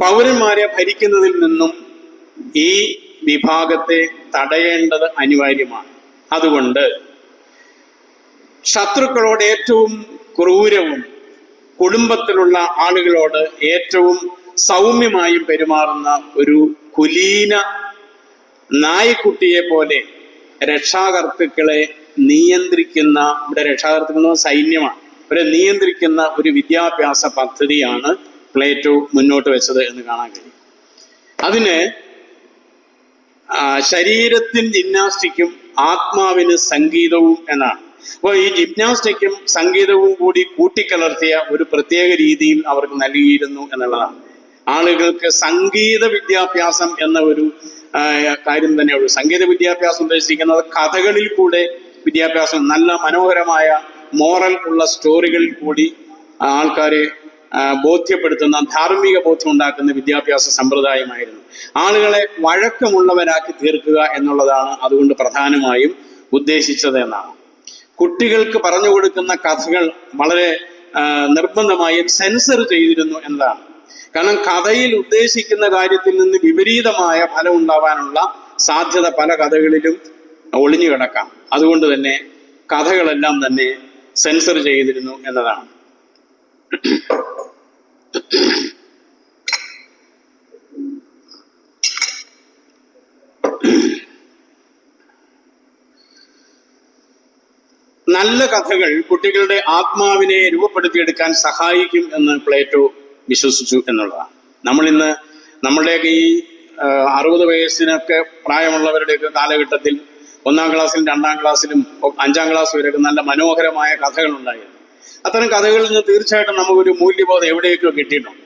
പൗരന്മാരെ ഭരിക്കുന്നതിൽ നിന്നും ഈ വിഭാഗത്തെ തടയേണ്ടത് അനിവാര്യമാണ്. അതുകൊണ്ട് ശത്രുക്കളോട് ഏറ്റവും ക്രൂരവും കുടുംബത്തിലുള്ള ആളുകളോട് ഏറ്റവും സൗമ്യമായും പെരുമാറുന്ന ഒരു കുലീന നായ്ക്കുട്ടിയെ പോലെ രക്ഷാകർത്തുക്കളെ നിയന്ത്രിക്കുന്ന, ഇവിടെ രക്ഷാകർത്തുക്കൾ സൈന്യമാണ്, അവരെ നിയന്ത്രിക്കുന്ന ഒരു വിദ്യാഭ്യാസ പദ്ധതിയാണ് പ്ലേറ്റോ മുന്നോട്ട് വെച്ചത് എന്ന് കാണാൻ കഴിയും. അതിന് ശരീരത്തിന് ജിംനാസ്റ്റിക്കും ആത്മാവിന് സംഗീതവും എന്നാണ്. അപ്പോൾ ഈ ജിംനാസ്റ്റിക്കും സംഗീതവും കൂടി കൂട്ടിക്കലർത്തിയ ഒരു പ്രത്യേക രീതിയിൽ അവർക്ക് നൽകിയിരുന്നു എന്നുള്ളതാണ്. ആളുകൾക്ക് സംഗീത വിദ്യാഭ്യാസം എന്ന ഒരു കാര്യം തന്നെയുള്ളൂ. സംഗീത വിദ്യാഭ്യാസം ഉദ്ദേശിക്കുന്നത് കഥകളിൽ കൂടെ വിദ്യാഭ്യാസം, നല്ല മനോഹരമായ മോറൽ ഉള്ള സ്റ്റോറികളിൽ കൂടി ആൾക്കാരെ ബോധ്യപ്പെടുത്തുന്ന, ധാർമ്മിക ബോധ്യം ഉണ്ടാക്കുന്ന വിദ്യാഭ്യാസ സമ്പ്രദായമായിരുന്നു. ആളുകളെ വഴക്കമുള്ളവരാക്കി തീർക്കുക എന്നുള്ളതാണ് അതുകൊണ്ട് പ്രധാനമായും ഉദ്ദേശിച്ചത് എന്നാണ്. കുട്ടികൾക്ക് പറഞ്ഞു കൊടുക്കുന്ന കഥകൾ വളരെ നിർബന്ധമായും സെൻസർ ചെയ്തിരുന്നു എന്നതാണ്. കാരണം കഥയിൽ ഉദ്ദേശിക്കുന്ന കാര്യത്തിൽ നിന്ന് വിപരീതമായ ഫലം ഉണ്ടാവാനുള്ള സാധ്യത പല കഥകളിലും ഒളിഞ്ഞു കിടക്കാം. അതുകൊണ്ട് തന്നെ കഥകളെല്ലാം തന്നെ സെൻസർ ചെയ്തിരുന്നു എന്നതാണ്. നല്ല കഥകൾ കുട്ടികളുടെ ആത്മാവിനെ രൂപപ്പെടുത്തിയെടുക്കാൻ സഹായിക്കും എന്ന് പ്ലേറ്റോ വിശ്വസിച്ചു എന്നുള്ളതാണ്. നമ്മളിന്ന് നമ്മളുടെയൊക്കെ ഈ 60 വയസ്സിനൊക്കെ പ്രായമുള്ളവരുടെയൊക്കെ കാലഘട്ടത്തിൽ 1-ാം ക്ലാസ്സിലും 2-ാം ക്ലാസ്സിലും 5-ാം ക്ലാസ് വരെയൊക്കെ നല്ല മനോഹരമായ കഥകൾ ഉണ്ടായിരുന്നു. അത്തരം കഥകളിൽ നിന്ന് തീർച്ചയായിട്ടും നമുക്കൊരു മൂല്യബോധം എവിടെയൊക്കെയോ കിട്ടിയിട്ടുണ്ട്.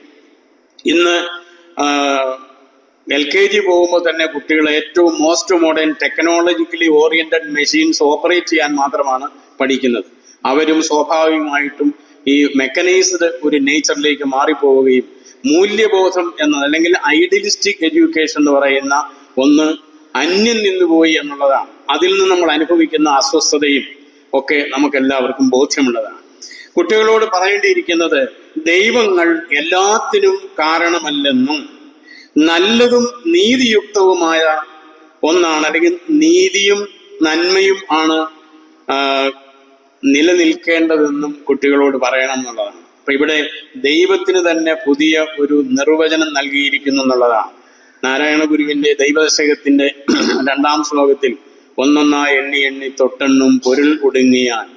ഇന്ന് LKG പോകുമ്പോൾ തന്നെ കുട്ടികൾ ഏറ്റവും most modern technologically oriented machines operate ചെയ്യാൻ മാത്രമാണ് പഠിക്കുന്നത്. അവരും സ്വാഭാവികമായിട്ടും ഈ മെക്കനൈസ്ഡ് ഒരു നേച്ചറിലേക്ക് മാറിപ്പോവുകയും മൂല്യബോധം എന്നത് അല്ലെങ്കിൽ ഐഡിയലിസ്റ്റിക് എഡ്യൂക്കേഷൻ എന്ന് പറയുന്ന ഒന്ന് അന്യം നിന്നുപോയി എന്നുള്ളതാണ്. അതിൽ നിന്ന് നമ്മൾ അനുഭവിക്കുന്ന അസ്വസ്ഥതയും ഒക്കെ നമുക്കെല്ലാവർക്കും ബോധ്യമുള്ളതാണ്. കുട്ടികളോട് പറയേണ്ടിയിരിക്കുന്നത് ദൈവങ്ങൾ എല്ലാത്തിനും കാരണമല്ലെന്നും നല്ലതും നീതിയുക്തവുമായ ഒന്നാണ്, അല്ലെങ്കിൽ നീതിയും നന്മയും ആണ് നിലനിൽക്കേണ്ടതെന്നും കുട്ടികളോട് പറയണം എന്നുള്ളതാണ്. അപ്പൊ ഇവിടെ ദൈവത്തിന് തന്നെ പുതിയ ഒരു നിർവചനം നൽകിയിരിക്കുന്നു എന്നുള്ളതാണ്. നാരായണ ഗുരുവിന്റെ ദൈവദശകത്തിന്റെ 2-ാം ശ്ലോകത്തിൽ 1 എണ്ണി തൊട്ടെണ്ണും പൊരുൾ ഒടുങ്ങിയാൽ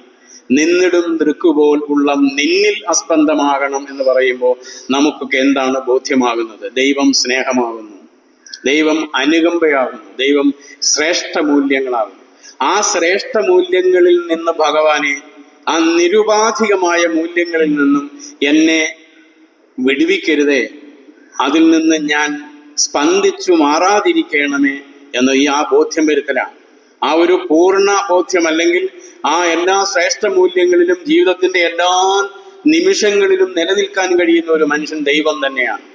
നിന്നിടും ദൃക്കുപോൽ ഉള്ള നിന്നിൽ അസ്പന്ദമാകണം എന്ന് പറയുമ്പോൾ നമുക്കൊക്കെ എന്താണ് ബോധ്യമാകുന്നത്? ദൈവം സ്നേഹമാകുന്നു, ദൈവം അനുകമ്പയാകുന്നു, ദൈവം ശ്രേഷ്ഠ മൂല്യങ്ങളാകുന്നു. ആ ശ്രേഷ്ഠ മൂല്യങ്ങളിൽ നിന്ന് ഭഗവാനെ, ആ നിരുപാധികമായ മൂല്യങ്ങളിൽ നിന്നും എന്നെ വിടുവിക്കരുതേ, അതിൽ നിന്ന് ഞാൻ സ്പന്ദിച്ചു മാറാതിരിക്കണമേ എന്ന് ആ ബോധ്യം വരുത്തലാണ്. ആ ഒരു പൂർണ്ണ ബോധ്യം, അല്ലെങ്കിൽ ആ എല്ലാ ശ്രേഷ്ഠ മൂല്യങ്ങളിലും ജീവിതത്തിന്റെ എല്ലാ നിമിഷങ്ങളിലും നിലനിൽക്കാൻ കഴിയുന്ന ഒരു മനുഷ്യൻ ദൈവം തന്നെയാണ്.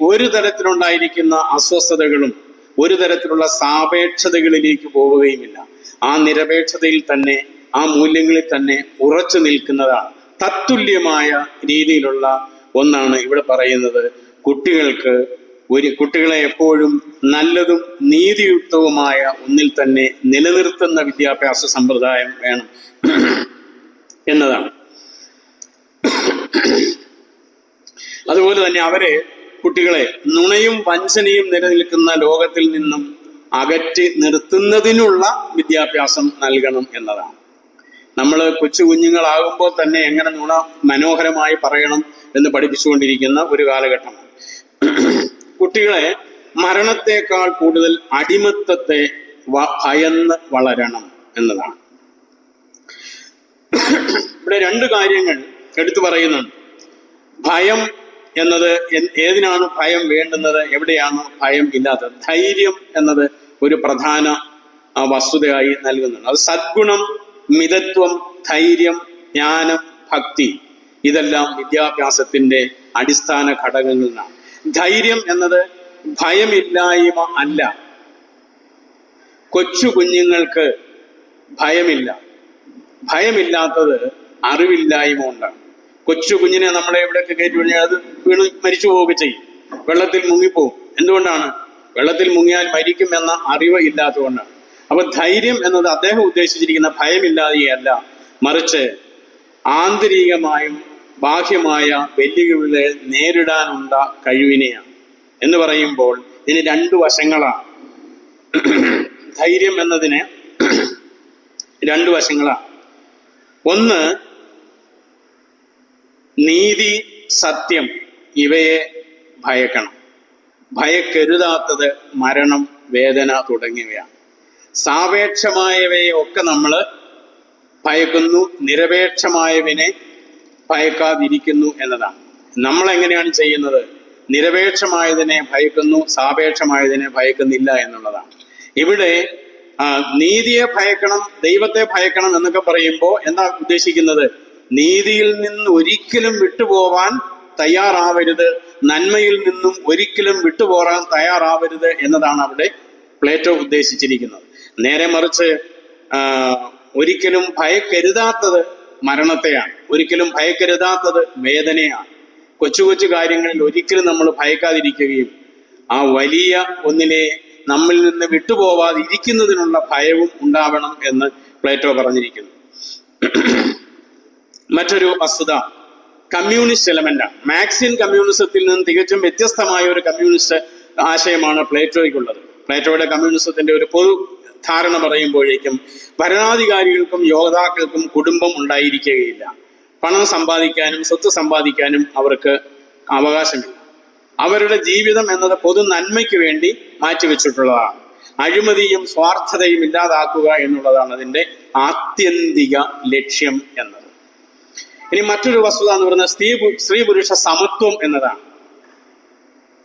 ഒരു തരത്തിലുണ്ടായിരിക്കുന്ന അസ്വസ്ഥതകളും ഒരു തരത്തിലുള്ള സാപേക്ഷതകളിലേക്ക് പോവുകയുമില്ല. ആ നിരപേക്ഷതയിൽ തന്നെ, ആ മൂല്യങ്ങളിൽ തന്നെ ഉറച്ചു നിൽക്കുന്നതാണ്. തത്തുല്യമായ രീതിയിലുള്ള ഒന്നാണ് ഇവിടെ പറയുന്നത്. കുട്ടികളെ എപ്പോഴും നല്ലതും നീതിയുക്തവുമായ ഒന്നിൽ തന്നെ നിലനിർത്തുന്ന വിദ്യാഭ്യാസ സമ്പ്രദായം വേണം എന്നതാണ്. അതുപോലെ തന്നെ കുട്ടികളെ നുണയും വഞ്ചനയും നിലനിൽക്കുന്ന ലോകത്തിൽ നിന്നും അകറ്റി നിർത്തുന്നതിനുള്ള വിദ്യാഭ്യാസം നൽകണം എന്നതാണ്. നമ്മൾ കൊച്ചു കുഞ്ഞുങ്ങളാകുമ്പോൾ തന്നെ എങ്ങനെ നുണ മനോഹരമായി പറയണം എന്ന് പഠിപ്പിച്ചുകൊണ്ടിരിക്കുന്ന ഒരു കാലഘട്ടമാണ്. കുട്ടികളെ മരണത്തെക്കാൾ കൂടുതൽ അടിമത്തത്തെ ഭയന്ന് വളരണം എന്നതാണ്. ഇവിടെ രണ്ട് കാര്യങ്ങൾ എടുത്തു പറയുന്നുണ്ട്. ഭയം എന്നത് ഏതിനാണ് ഭയം വേണ്ടുന്നത്, എവിടെയാണ് ഭയം ഇല്ലാത്തത്? ധൈര്യം എന്നത് ഒരു പ്രധാന വസ്തുതയായി നൽകുന്നുണ്ട്. അത് സദ്ഗുണം, മിതത്വം, ധൈര്യം, ജ്ഞാനം, ഭക്തി, ഇതെല്ലാം വിദ്യാഭ്യാസത്തിന്റെ അടിസ്ഥാന ഘടകങ്ങളാണ്. ധൈര്യം എന്നത് ഭയമില്ലായ്മ അല്ല. കൊച്ചു കുഞ്ഞുങ്ങൾക്ക് ഭയമില്ലാത്തത് അറിവില്ലായ്മ കൊണ്ടാണ്. കൊച്ചു കുഞ്ഞിനെ നമ്മളെ എവിടെയൊക്കെ കയറ്റി കഴിഞ്ഞാൽ അത് വീണ് മരിച്ചു പോവുകയൊക്കെ ചെയ്യും, വെള്ളത്തിൽ മുങ്ങിപ്പോവും. എന്തുകൊണ്ടാണ്? വെള്ളത്തിൽ മുങ്ങിയാൽ മരിക്കും എന്ന അറിവ് ഇല്ലാത്തതുകൊണ്ടാണ്. അപ്പൊ ധൈര്യം എന്നത് അദ്ദേഹം ഉദ്ദേശിച്ചിരിക്കുന്ന ഭയമില്ലാതെയല്ല, മറിച്ച് ആന്തരികമായും ബാഹ്യമായ വെല്ലുവിളികളെ നേരിടാനുള്ള കഴിവിനെയാണ്. എന്ന് പറയുമ്പോൾ ഇതിന് രണ്ടു വശങ്ങളാണ്. ധൈര്യം എന്നതിന് രണ്ടു വശങ്ങളാണ്. ഒന്ന്, നീതി, സത്യം ഇവയെ ഭയക്കണം. ഭയക്കരുതാത്തത് മരണം, വേദന തുടങ്ങിയവയാണ്. സാപേക്ഷമായവയെ ഒക്കെ നമ്മൾ ഭയക്കുന്നു, നിരപേക്ഷമായവനെ ഭയക്കാതിരിക്കുന്നു എന്നതാണ്. നമ്മളെങ്ങനെയാണ് ചെയ്യുന്നത്? നിരപേക്ഷമായതിനെ ഭയക്കുന്നു, സാപേക്ഷമായതിനെ ഭയക്കുന്നില്ല എന്നുള്ളതാണ്. ഇവിടെ നീതിയെ ഭയക്കണം, ദൈവത്തെ ഭയക്കണം എന്നൊക്കെ പറയുമ്പോൾ എന്താ ഉദ്ദേശിക്കുന്നത്? നീതിയിൽ നിന്ന് ഒരിക്കലും വിട്ടുപോവാൻ തയ്യാറാവരുത്, നന്മയിൽ നിന്നും ഒരിക്കലും വിട്ടുപോകാൻ തയ്യാറാവരുത് എന്നതാണ് അവിടെ പ്ലേറ്റോ ഉദ്ദേശിച്ചിരിക്കുന്നത്. നേരെ മറിച്ച് ഒരിക്കലും ഭയക്കരുതാത്തത് മരണത്തെയാണ്, ഒരിക്കലും ഭയക്കരുതാത്തത് വേദനയാണ്. കൊച്ചു കൊച്ചു കാര്യങ്ങളിൽ ഒരിക്കലും നമ്മൾ ഭയക്കാതിരിക്കുകയും ആ വലിയ ഒന്നിനെ നമ്മിൽ നിന്ന് വിട്ടുപോവാതിരിക്കുന്നതിനുള്ള ഭയവും ഉണ്ടാവണം എന്ന് പ്ലേറ്റോ പറഞ്ഞിരിക്കുന്നു. മറ്റൊരു വസ്തുത കമ്മ്യൂണിസ്റ്റ് എലമെന്റാണ്. മാർക്സിയൻ കമ്മ്യൂണിസത്തിൽ നിന്ന് തികച്ചും വ്യത്യസ്തമായ ഒരു കമ്മ്യൂണിസ്റ്റ് ആശയമാണ് പ്ലേറ്റോയ്ക്കുള്ളത്. പ്ലേറ്റോയുടെ കമ്മ്യൂണിസത്തിന്റെ ഒരു പൊതു ധാരണ പറയുമ്പോഴേക്കും ഭരണാധികാരികൾക്കും യോദ്ധാക്കൾക്കും കുടുംബം ഉണ്ടായിരിക്കുകയില്ല. പണം സമ്പാദിക്കാനും സ്വത്ത് സമ്പാദിക്കാനും അവർക്ക് അവകാശമില്ല. അവരുടെ ജീവിതം എന്നത് പൊതു നന്മയ്ക്ക് വേണ്ടി മാറ്റിവെച്ചിട്ടുള്ളതാണ്. അഴിമതിയും സ്വാർത്ഥതയും ഇല്ലാതാക്കുക എന്നുള്ളതാണ് അതിൻ്റെ ആത്യന്തിക ലക്ഷ്യം എന്നത്. ഇനി മറ്റൊരു വസ്തുത എന്ന് പറയുന്നത് സ്ത്രീ പുരുഷ സമത്വം എന്നതാണ്.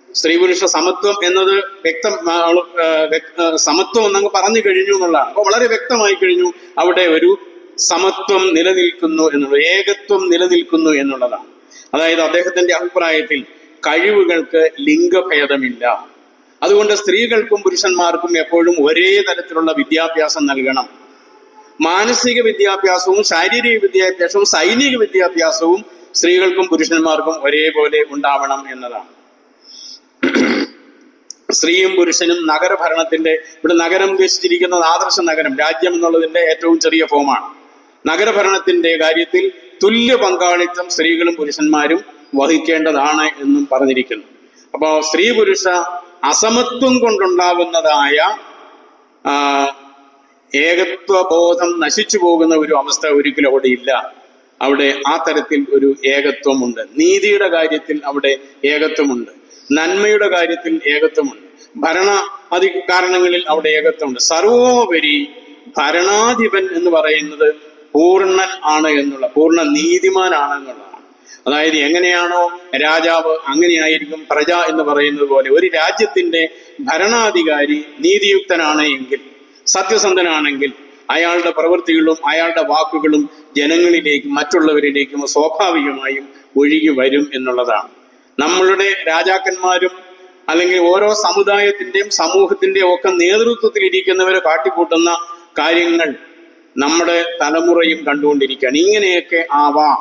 സ്ത്രീ പുരുഷ സമത്വം എന്നത് സമത്വം എന്നങ്ങ് പറഞ്ഞു കഴിഞ്ഞു എന്നുള്ളതാണ്. അപ്പോൾ വളരെ വ്യക്തമായി കഴിഞ്ഞു അവിടെ ഒരു സമത്വം നിലനിൽക്കുന്നു എന്നുള്ളത്, ഏകത്വം നിലനിൽക്കുന്നു എന്നുള്ളതാണ്. അതായത് അദ്ദേഹത്തിന്റെ അഭിപ്രായത്തിൽ കഴിവുകൾക്ക് ലിംഗഭേദമില്ല. അതുകൊണ്ട് സ്ത്രീകൾക്കും പുരുഷന്മാർക്കും എപ്പോഴും ഒരേ തരത്തിലുള്ള വിദ്യാഭ്യാസം നൽകണം. മാനസിക വിദ്യാഭ്യാസവും ശാരീരിക വിദ്യാഭ്യാസവും സൈനിക വിദ്യാഭ്യാസവും സ്ത്രീകൾക്കും പുരുഷന്മാർക്കും ഒരേപോലെ ഉണ്ടാവണം എന്നതാണ്. സ്ത്രീയും പുരുഷനും നഗരഭരണത്തിന്റെ, ഇവിടെ നഗരം ഉദ്ദേശിച്ചിരിക്കുന്നത് ആദർശ നഗരം, രാജ്യം എന്നുള്ളതിന്റെ ഏറ്റവും ചെറിയ ഫോമാണ്. നഗരഭരണത്തിന്റെ കാര്യത്തിൽ തുല്യ പങ്കാളിത്തം സ്ത്രീകളും പുരുഷന്മാരും വഹിക്കേണ്ടതാണ് എന്നും പറഞ്ഞിരിക്കുന്നു. അപ്പോൾ സ്ത്രീ പുരുഷ അസമത്വം കൊണ്ടുണ്ടാകുന്നതായ ഏകത്വബോധം നശിച്ചു പോകുന്ന ഒരു അവസ്ഥ ഒരിക്കലും അവിടെ ഇല്ല. അവിടെ ആ തരത്തിൽ ഒരു ഏകത്വമുണ്ട്. നീതിയുടെ കാര്യത്തിൽ അവിടെ ഏകത്വമുണ്ട്, നന്മയുടെ കാര്യത്തിൽ ഏകത്വമുണ്ട്, ഭരണ കാരണങ്ങളിൽ അവിടെ ഏകത്വമുണ്ട്. സർവോപരി ഭരണാധിപൻ എന്ന് പറയുന്നത് പൂർണ്ണൻ ആണ് എന്നുള്ള, പൂർണ്ണ നീതിമാനാണ് എന്നുള്ളതാണ്. അതായത് എങ്ങനെയാണോ രാജാവ് അങ്ങനെയായിരിക്കും പ്രജ എന്ന് പറയുന്നത് പോലെ ഒരു രാജ്യത്തിന്റെ ഭരണാധികാരി നീതിയുക്തനാണ് എങ്കിൽ, സത്യസന്ധനാണെങ്കിൽ, അയാളുടെ പ്രവൃത്തികളും അയാളുടെ വാക്കുകളും ജനങ്ങളിലേക്കും മറ്റുള്ളവരിലേക്കും സ്വാഭാവികമായും ഒഴുകി വരും എന്നുള്ളതാണ്. നമ്മളുടെ രാജാക്കന്മാരും അല്ലെങ്കിൽ ഓരോ സമുദായത്തിന്റെയും സമൂഹത്തിന്റെയും ഒക്കെ നേതൃത്വത്തിൽ ഇരിക്കുന്നവരെ കാട്ടിക്കൂട്ടുന്ന കാര്യങ്ങൾ നമ്മുടെ തലമുറയും കണ്ടുകൊണ്ടിരിക്കുകയാണ്. ഇങ്ങനെയൊക്കെ ആവാം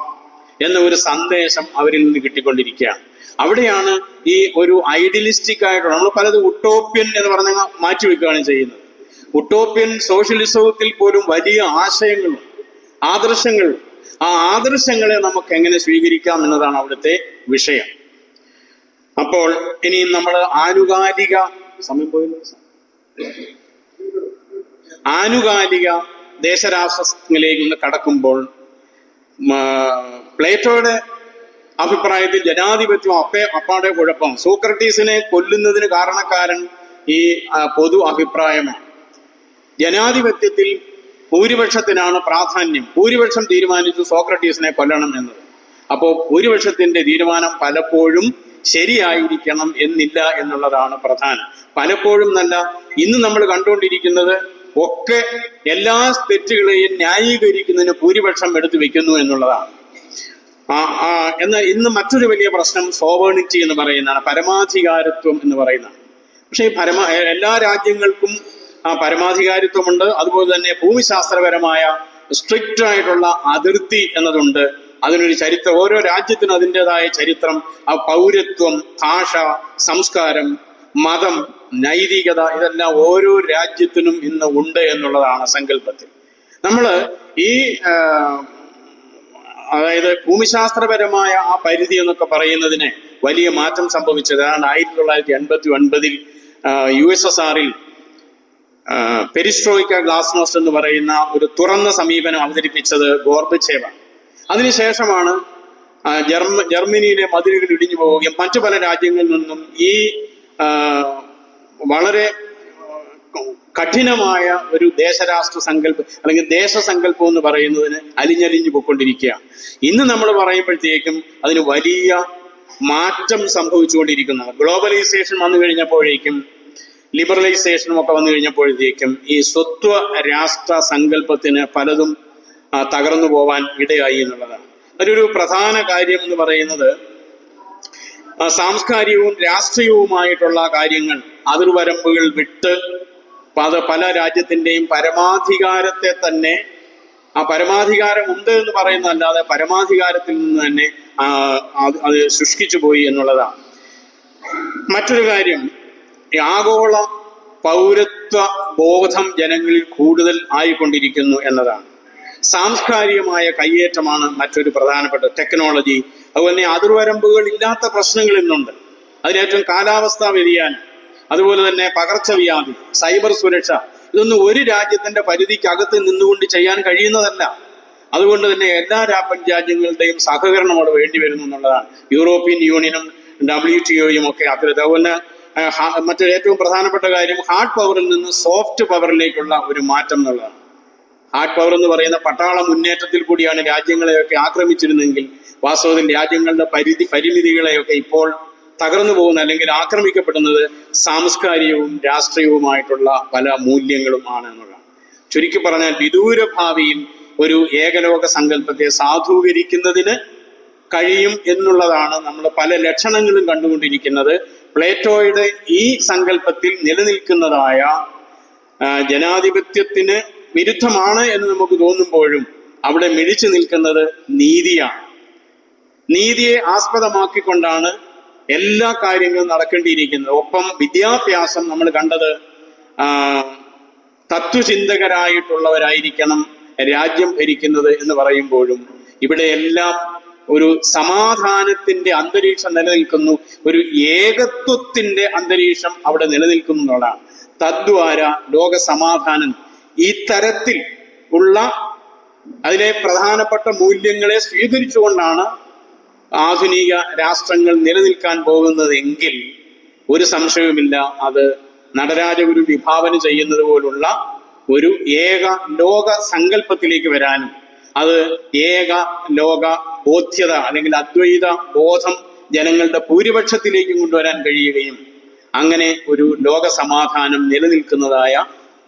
എന്ന ഒരു സന്ദേശം അവരിൽ നിന്ന് കിട്ടിക്കൊണ്ടിരിക്കുകയാണ്. അവിടെയാണ് ഈ ഒരു ഐഡിയലിസ്റ്റിക് ആയിട്ടുള്ള, നമ്മൾ പലത് ഉട്ടോപ്യൻ എന്ന് പറഞ്ഞ മാറ്റിവെക്കുകയാണ് ചെയ്യുന്നത്. ഉട്ടോപ്യൻ സോഷ്യലിസത്തിൽ പോലും വലിയ ആശയങ്ങളും ആദർശങ്ങളും, ആ ആദർശങ്ങളെ നമുക്ക് എങ്ങനെ സ്വീകരിക്കാം എന്നതാണ് അവിടുത്തെ വിഷയം. അപ്പോൾ ഇനി നമ്മൾ ആനുകാലിക ദേശരാഷ്ട്രങ്ങളിലേക്ക് കടക്കുമ്പോൾ പ്ലേറ്റോയുടെ അഭിപ്രായത്തിൽ ജനാധിപത്യം അപ്പാടെ കുഴപ്പം. സോക്രട്ടീസിനെ കൊല്ലുന്നതിന് കാരണക്കാരൻ ഈ പൊതു അഭിപ്രായമാണ്. ജനാധിപത്യത്തിൽ ഭൂരിപക്ഷത്തിനാണ് പ്രാധാന്യം. ഭൂരിപക്ഷം തീരുമാനിച്ചു സോക്രട്ടീസിനെ കൊല്ലണം എന്നത്. അപ്പോൾ ഭൂരിപക്ഷത്തിന്റെ തീരുമാനം പലപ്പോഴും ശരിയായിരിക്കണം എന്നില്ല എന്നുള്ളതാണ് പ്രധാനം. പലപ്പോഴും നല്ല, ഇന്ന് നമ്മൾ കണ്ടുകൊണ്ടിരിക്കുന്നത് ഒക്കെ എല്ലാ തെറ്റുകളെയും ന്യായീകരിക്കുന്നതിന് ഭൂരിപക്ഷം എടുത്തു വെക്കുന്നു എന്നുള്ളതാണ്. എന്നാൽ ഇന്ന് മറ്റൊരു വലിയ പ്രശ്നം സോവേണിറ്റി എന്ന് പറയുന്നതാണ്, പരമാധികാരത്വം എന്ന് പറയുന്നതാണ്. പക്ഷേ എല്ലാ രാജ്യങ്ങൾക്കും ആ പരമാധികാരിത്വമുണ്ട്. അതുപോലെ തന്നെ ഭൂമിശാസ്ത്രപരമായ സ്ട്രിക്റ്റ് ആയിട്ടുള്ള അതിർത്തി എന്നതുണ്ട്. അതിനൊരു ചരിത്രം, ഓരോ രാജ്യത്തിനും അതിൻ്റെതായ ചരിത്രം, ആ പൗരത്വം, ഭാഷ, സംസ്കാരം, മതം, നൈതികത, ഇതെല്ലാം ഓരോ രാജ്യത്തിനും ഇന്ന് ഉണ്ട് എന്നുള്ളതാണ് സങ്കല്പത്തിൽ. നമ്മൾ ഈ അതായത് ഭൂമിശാസ്ത്രപരമായ ആ പരിധി എന്നൊക്കെ പറയുന്നതിന് വലിയ മാറ്റം സംഭവിച്ചത് 1989 USSRൽ പെരിസ്ട്രോയിക്ക ഗ്ലാസ്നോസ്റ്റ് എന്ന് പറയുന്ന ഒരു തുറന്ന സമീപനം അവതരിപ്പിച്ചത് ഗോർബച്ചേവാണ്. അതിനുശേഷമാണ് ജർമ്മനിയിലെ മതിലുകൾ ഇടിഞ്ഞു പോവുകയും മറ്റു പല രാജ്യങ്ങളിൽ നിന്നും ഈ വളരെ കഠിനമായ ഒരു ദേശരാഷ്ട്ര സങ്കല്പം അല്ലെങ്കിൽ ദേശസങ്കല്പം എന്ന് പറയുന്നതിന് അലിഞ്ഞലിഞ്ഞു പോയിക്കൊണ്ടിരിക്കുകയാണ്. ഇന്ന് നമ്മൾ പറയുമ്പോഴത്തേക്കും അതിന് വലിയ മാറ്റം സംഭവിച്ചുകൊണ്ടിരിക്കുന്നതാണ്. ഗ്ലോബലൈസേഷൻ വന്നു കഴിഞ്ഞപ്പോഴേക്കും, ലിബറലൈസേഷനും ഒക്കെ വന്നു കഴിഞ്ഞപ്പോഴത്തേക്കും ഈ സ്വത്വ രാഷ്ട്ര സങ്കല്പത്തിന് പലതും തകർന്നു പോവാൻ ഇടയായി എന്നുള്ളതാണ്. അതിലൊരു പ്രധാന കാര്യം എന്ന് പറയുന്നത് സാംസ്കാരികവും രാഷ്ട്രീയവുമായിട്ടുള്ള കാര്യങ്ങൾ അതിർവരമ്പുകൾ വിട്ട് പല രാജ്യത്തിൻ്റെയും പരമാധികാരത്തെ തന്നെ, ആ പരമാധികാരം ഉണ്ട് എന്ന് പറയുന്നതല്ലാതെ പരമാധികാരത്തിൽ നിന്ന് തന്നെ അത് ശുഷ്കിച്ചു പോയി എന്നുള്ളതാണ്. മറ്റൊരു കാര്യം, ആഗോള പൗരത്വ ബോധം ജനങ്ങളിൽ കൂടുതൽ ആയിക്കൊണ്ടിരിക്കുന്നു എന്നതാണ്. സാംസ്കാരികമായ കയ്യേറ്റമാണ് മറ്റൊരു പ്രധാനപ്പെട്ട ടെക്നോളജി. അതുപോലെ അതിർവരമ്പുകൾ ഇല്ലാത്ത പ്രശ്നങ്ങൾ ഇന്നുണ്ട്. അതിലേറ്റവും കാലാവസ്ഥാ വ്യതിയാനം, അതുപോലെ തന്നെ പകർച്ചവ്യാധി, സൈബർ സുരക്ഷ, ഇതൊന്നും ഒരു രാജ്യത്തിന്റെ പരിധിക്കകത്ത് നിന്നുകൊണ്ട് ചെയ്യാൻ കഴിയുന്നതല്ല. അതുകൊണ്ട് തന്നെ എല്ലാ രാജ്യങ്ങളുടെയും സഹകരണം അവിടെ വേണ്ടി വരുന്നു എന്നുള്ളതാണ്. യൂറോപ്യൻ യൂണിയനും WTOയും ഒക്കെ അത്തരത്തിൽ. അതുപോലെ മറ്റൊരു ഏറ്റവും പ്രധാനപ്പെട്ട കാര്യം ഹാർഡ് പവറിൽ നിന്ന് സോഫ്റ്റ് പവറിലേക്കുള്ള ഒരു മാറ്റം എന്നുള്ളതാണ്. ഹാർഡ് പവർ എന്ന് പറയുന്ന പട്ടാള മുന്നേറ്റത്തിൽ കൂടിയാണ് രാജ്യങ്ങളെയൊക്കെ ആക്രമിച്ചിരുന്നെങ്കിൽ വാസ്തവത്തിൽ രാജ്യങ്ങളുടെ പരിമിതികളെയൊക്കെ ഇപ്പോൾ തകർന്നു പോകുന്ന അല്ലെങ്കിൽ ആക്രമിക്കപ്പെടുന്നത് സാംസ്കാരികവും രാഷ്ട്രീയവുമായിട്ടുള്ള പല മൂല്യങ്ങളും ആണ് എന്നുള്ളതാണ്. ചുരുക്കി പറഞ്ഞാൽ വിദൂര ഭാവിയിൽ ഒരു ഏകലോക സങ്കല്പത്തെ സാധൂകരിക്കുന്നതിന് കഴിയും എന്നുള്ളതാണ് നമ്മൾ പല ലക്ഷണങ്ങളും കണ്ടുകൊണ്ടിരിക്കുന്നത്. പ്ലേറ്റോയുടെ ഈ സങ്കല്പത്തിൽ നിലനിൽക്കുന്നതായ ജനാധിപത്യത്തിന് വിരുദ്ധമാണ് എന്ന് നമുക്ക് തോന്നുമ്പോഴും അവിടെ മിഴിച്ചു നിൽക്കുന്നത് നീതിയാണ്. നീതിയെ ആസ്പദമാക്കിക്കൊണ്ടാണ് എല്ലാ കാര്യങ്ങളും നടക്കേണ്ടിയിരിക്കുന്നത്. ഒപ്പം വിദ്യാഭ്യാസം നമ്മൾ കണ്ടത് തത്വചിന്തകരായിട്ടുള്ളവരായിരിക്കണം രാജ്യം ഭരിക്കുന്നത് എന്ന് പറയുമ്പോഴും ഇവിടെ എല്ലാം ഒരു സമാധാനത്തിന്റെ അന്തരീക്ഷം നിലനിൽക്കുന്നു, ഒരു ഏകത്വത്തിന്റെ അന്തരീക്ഷം അവിടെ നിലനിൽക്കുന്നു എന്നുള്ളതാണ്. തദ്വാര ലോക സമാധാനം ഈ തരത്തിൽ ഉള്ള അതിലെ പ്രധാനപ്പെട്ട മൂല്യങ്ങളെ സ്വീകരിച്ചുകൊണ്ടാണ് ആധുനിക രാഷ്ട്രങ്ങൾ നിലനിൽക്കാൻ പോകുന്നതെങ്കിൽ ഒരു സംശയവുമില്ല, അത് നടരാജഗുരു വിഭാവന ചെയ്യുന്നത് പോലുള്ള ഒരു ഏക ലോക സങ്കല്പത്തിലേക്ക് വരാനും അത് ഏക ലോക ബോധ്യത അല്ലെങ്കിൽ അദ്വൈത ബോധം ജനങ്ങളുടെ ഭൂരിപക്ഷത്തിലേക്കും കൊണ്ടുവരാൻ കഴിയുകയും അങ്ങനെ ഒരു ലോക സമാധാനം നിലനിൽക്കുന്നതായ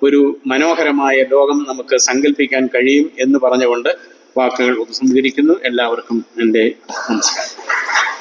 ഒരു മനോഹരമായ ലോകം നമുക്ക് സങ്കല്പിക്കാൻ കഴിയും എന്ന് പറഞ്ഞുകൊണ്ട് വാക്കുകൾ ഉപസംഹരിക്കുന്നു. എല്ലാവർക്കും എൻ്റെ നമസ്കാരം.